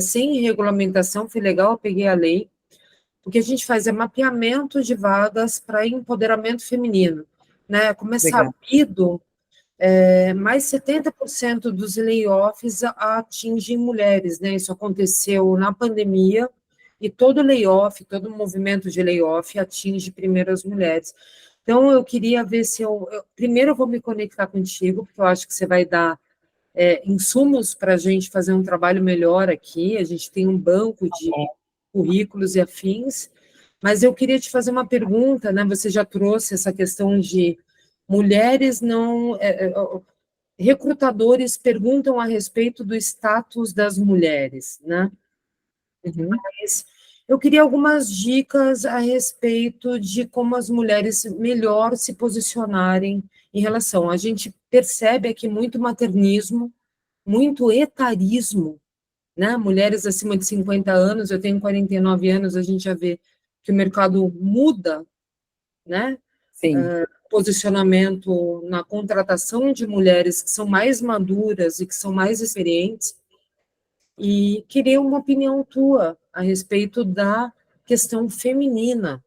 sem regulamentação, foi legal, eu peguei a lei, o que a gente faz é mapeamento de vagas para empoderamento feminino, né? Como é legal. sabido, mais 70% dos layoffs atingem mulheres, né? Isso aconteceu na pandemia, e todo layoff, todo movimento de layoff atinge primeiro as mulheres. Então, eu queria ver se primeiro eu vou me conectar contigo, porque eu acho que você vai dar insumos para a gente fazer um trabalho melhor aqui. A gente tem um banco de currículos e afins, mas eu queria te fazer uma pergunta, né? Você já trouxe essa questão de mulheres não... recrutadores perguntam a respeito do status das mulheres, né? Uhum. Mas eu queria algumas dicas a respeito de como as mulheres melhor se posicionarem em relação. A gente percebe aqui muito maternismo, muito etarismo, né? Mulheres acima de 50 anos, eu tenho 49 anos, a gente já vê que o mercado muda, né? Sim. Posicionamento na contratação de mulheres que são mais maduras e que são mais experientes. E queria uma opinião tua a respeito da questão feminina,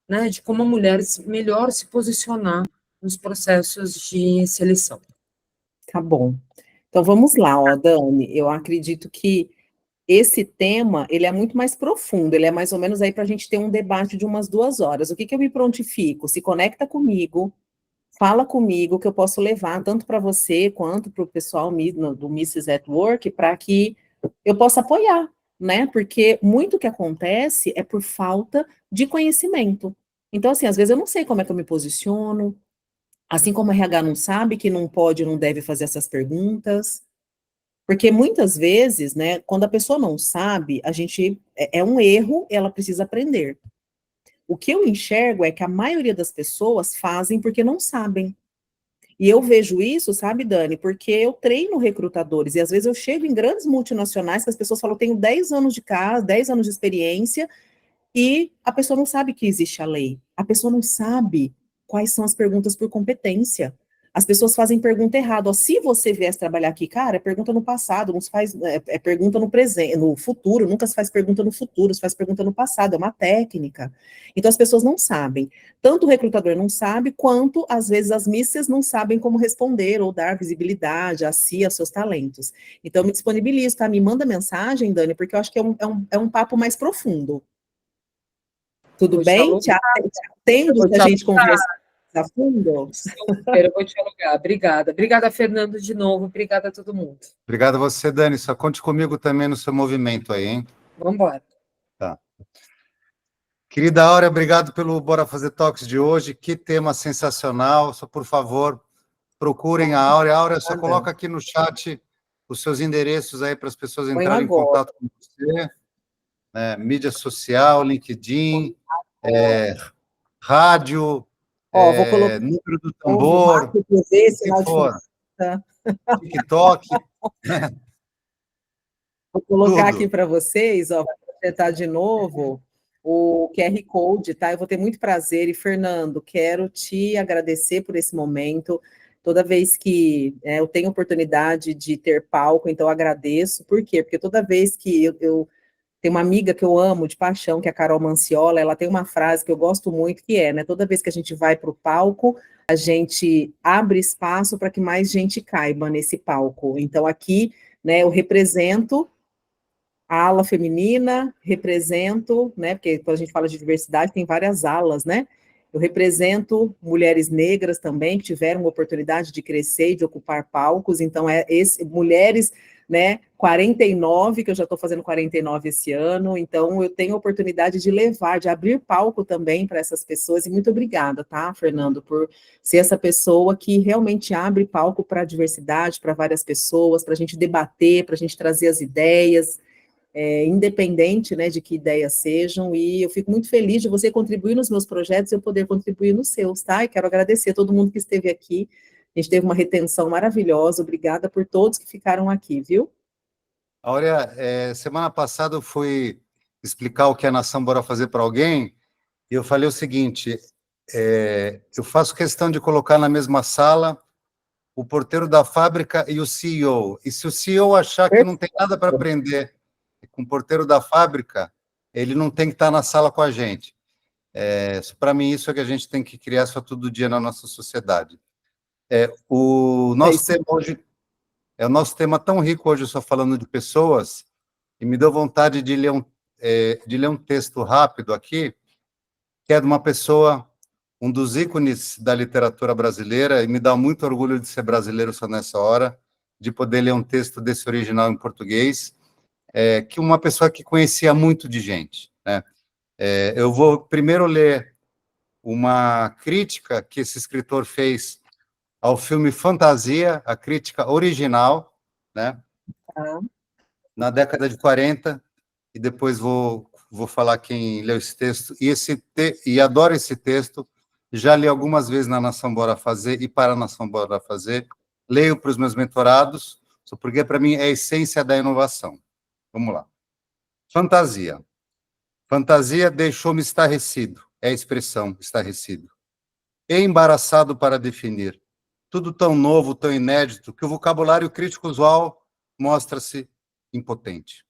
né, de como a mulher melhor se posicionar nos processos de seleção. Tá bom. Então vamos lá, ó, Dani. Eu acredito que esse tema, ele é muito mais profundo, ele é mais ou menos aí para a gente ter um debate de umas 2 horas. O que eu me prontifico? Se conecta comigo, fala comigo, que eu posso levar tanto para você quanto para o pessoal do Mrs. at Work, para que eu possa apoiar, né? Porque muito que acontece é por falta de conhecimento. Então, assim, às vezes eu não sei como é que eu me posiciono, assim como a RH não sabe que não pode, não deve fazer essas perguntas. Porque muitas vezes, né, quando a pessoa não sabe, é um erro, ela precisa aprender. O que eu enxergo é que a maioria das pessoas fazem porque não sabem. E eu vejo isso, sabe, Dani, porque eu treino recrutadores, e às vezes eu chego em grandes multinacionais que as pessoas falam, eu tenho 10 anos de casa, 10 anos de experiência, e a pessoa não sabe que existe a lei. A pessoa não sabe quais são as perguntas por competência. as pessoas fazem pergunta errada. Ó, se você viesse trabalhar aqui, cara, é pergunta no passado, não se faz, é pergunta no presente, no futuro, nunca se faz pergunta no futuro, se faz pergunta no passado, é uma técnica. Então as pessoas não sabem. Tanto o recrutador não sabe, quanto às vezes as misses não sabem como responder ou dar visibilidade a si, aos seus talentos. Então me disponibilizo, tá? Me manda mensagem, Dani, porque eu acho que é um papo mais profundo. Tudo Vou te bem? alugar. Te atendo Vou se a te gente conversa a fundo? Super, eu vou te alugar. Obrigada. Obrigada, Fernando, de novo. Obrigada a todo mundo. Obrigado a você, Dani. Só conte comigo também no seu movimento aí, hein? Vamos embora. Tá. Querida Áurea, obrigado pelo Bora Fazer Talks de hoje. Que tema sensacional. Só, por favor, procurem a Áurea. Áurea, só coloca aqui no chat os seus endereços aí para as pessoas entrarem em contato com você. Mídia social, LinkedIn, rádio, Vou colocar número do tambor, o que for, TikTok. Vou colocar tudo. aqui para vocês, vou projetar de novo o QR Code, tá? Eu vou ter muito prazer. E, Fernando, quero te agradecer por esse momento. Toda vez que eu tenho oportunidade de ter palco, então eu agradeço. Por quê? Porque toda vez que eu tenho uma amiga que eu amo de paixão, que é a Carol Manciola, ela tem uma frase que eu gosto muito, que é, né? Toda vez que a gente vai para o palco, a gente abre espaço para que mais gente caiba nesse palco. Então, aqui, né, eu represento a ala feminina, represento, né, porque quando a gente fala de diversidade, tem várias alas, né? Eu represento mulheres negras também, que tiveram oportunidade de crescer e de ocupar palcos, então mulheres, né, 49, que eu já estou fazendo 49 esse ano, então eu tenho a oportunidade de levar, de abrir palco também para essas pessoas, e muito obrigada, tá, Fernando, por ser essa pessoa que realmente abre palco para a diversidade, para várias pessoas, para a gente debater, para a gente trazer as ideias, independente, né, de que ideias sejam, e eu fico muito feliz de você contribuir nos meus projetos e eu poder contribuir nos seus, tá? E quero agradecer a todo mundo que esteve aqui, a gente teve uma retenção maravilhosa, obrigada por todos que ficaram aqui, viu? Áurea, semana passada eu fui explicar o que a Nação Bora Fazer para alguém, e eu falei o seguinte, eu faço questão de colocar na mesma sala o porteiro da fábrica e o CEO, e se o CEO achar que não tem nada para aprender com o porteiro da fábrica, ele não tem que estar na sala com a gente. Para mim, isso é que a gente tem que criar isso todo dia na nossa sociedade. O nosso tema hoje é o nosso tema tão rico hoje, só falando de pessoas, e me deu vontade de ler um texto rápido aqui, que é de uma pessoa, um dos ícones da literatura brasileira, e me dá muito orgulho de ser brasileiro só nessa hora, de poder ler um texto desse original em português, que uma pessoa que conhecia muito de gente, né? Eu vou primeiro ler uma crítica que esse escritor fez ao filme Fantasia, a crítica original, né? Na década de 40, e depois vou falar quem leu esse texto, e adoro esse texto, já li algumas vezes na Nação Bora Fazer e para a Nação Bora Fazer, leio para os meus mentorados, porque para mim é a essência da inovação. Vamos lá. Fantasia. Fantasia deixou-me estarrecido, é a expressão, estarrecido. E embaraçado para definir. Tudo tão novo, tão inédito, que o vocabulário crítico usual mostra-se impotente.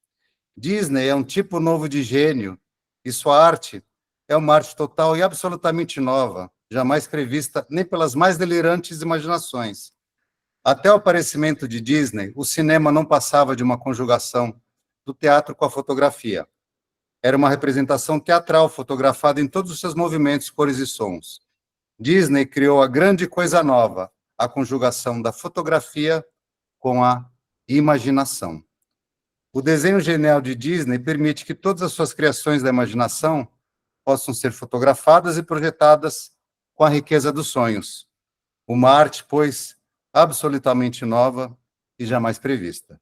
Disney é um tipo novo de gênio, e sua arte é uma arte total e absolutamente nova, jamais prevista nem pelas mais delirantes imaginações. Até o aparecimento de Disney, o cinema não passava de uma conjugação do teatro com a fotografia. Era uma representação teatral fotografada em todos os seus movimentos, cores e sons. Disney criou a grande coisa nova, a conjugação da fotografia com a imaginação. O desenho genial de Disney permite que todas as suas criações da imaginação possam ser fotografadas e projetadas com a riqueza dos sonhos. Uma arte, pois, absolutamente nova e jamais prevista.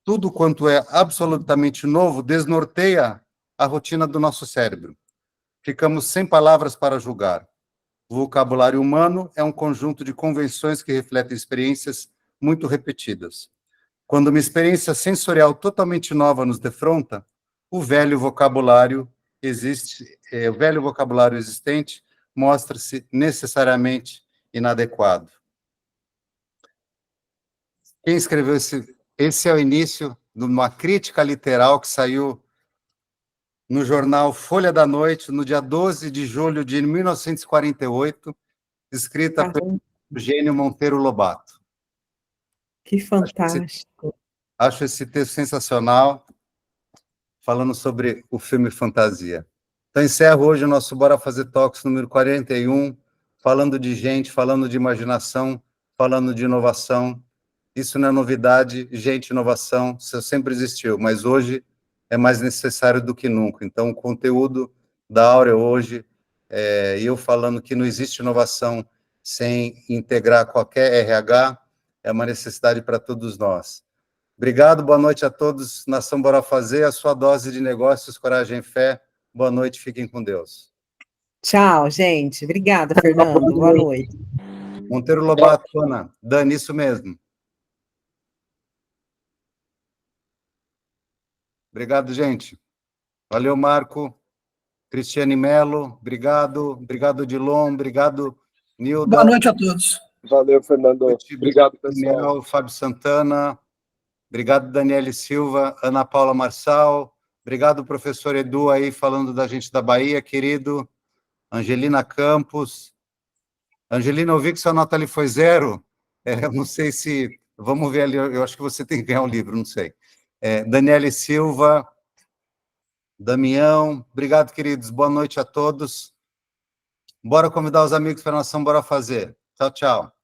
Tudo quanto é absolutamente novo desnorteia a rotina do nosso cérebro. Ficamos sem palavras para julgar. O vocabulário humano é um conjunto de convenções que refletem experiências muito repetidas. Quando uma experiência sensorial totalmente nova nos defronta, o velho vocabulário existente mostra-se necessariamente inadequado. Quem escreveu esse? Esse é o início de uma crítica literal que saiu no jornal Folha da Noite, no dia 12 de julho de 1948, escrita pelo Eugênio Monteiro Lobato. Que fantástico. Acho esse texto sensacional, falando sobre o filme Fantasia. Então, encerro hoje o nosso Bora Fazer Talks número 41, falando de gente, falando de imaginação, falando de inovação. Isso não é novidade, gente, inovação, isso sempre existiu, mas hoje é mais necessário do que nunca. Então, o conteúdo da Áurea hoje, eu falando que não existe inovação sem integrar qualquer RH, é uma necessidade para todos nós. Obrigado, boa noite a todos. Nação Bora Fazer, a sua dose de negócios, coragem e fé. Boa noite, fiquem com Deus. Tchau, gente. Obrigada, Fernando. Boa noite. Monteiro Lobato, Ana. Dani, isso mesmo. Obrigado, gente. Valeu, Marco. Cristiane Melo, obrigado. Obrigado, Dilon. Obrigado, Nilda. Boa noite a todos. Valeu, Fernando. Obrigado, pessoal. Daniel, Fábio Santana. Obrigado, Daniele Silva, Ana Paula Marçal. Obrigado, professor Edu, aí, falando da gente da Bahia, querido. Angelina Campos. Angelina, eu vi que sua nota ali foi 0. Eu não sei se... Vamos ver ali, eu acho que você tem que ganhar um livro, não sei. Daniele Silva, Damião, obrigado, queridos. Boa noite a todos. Bora convidar os amigos para a Nação Bora Fazer. Tchau, tchau.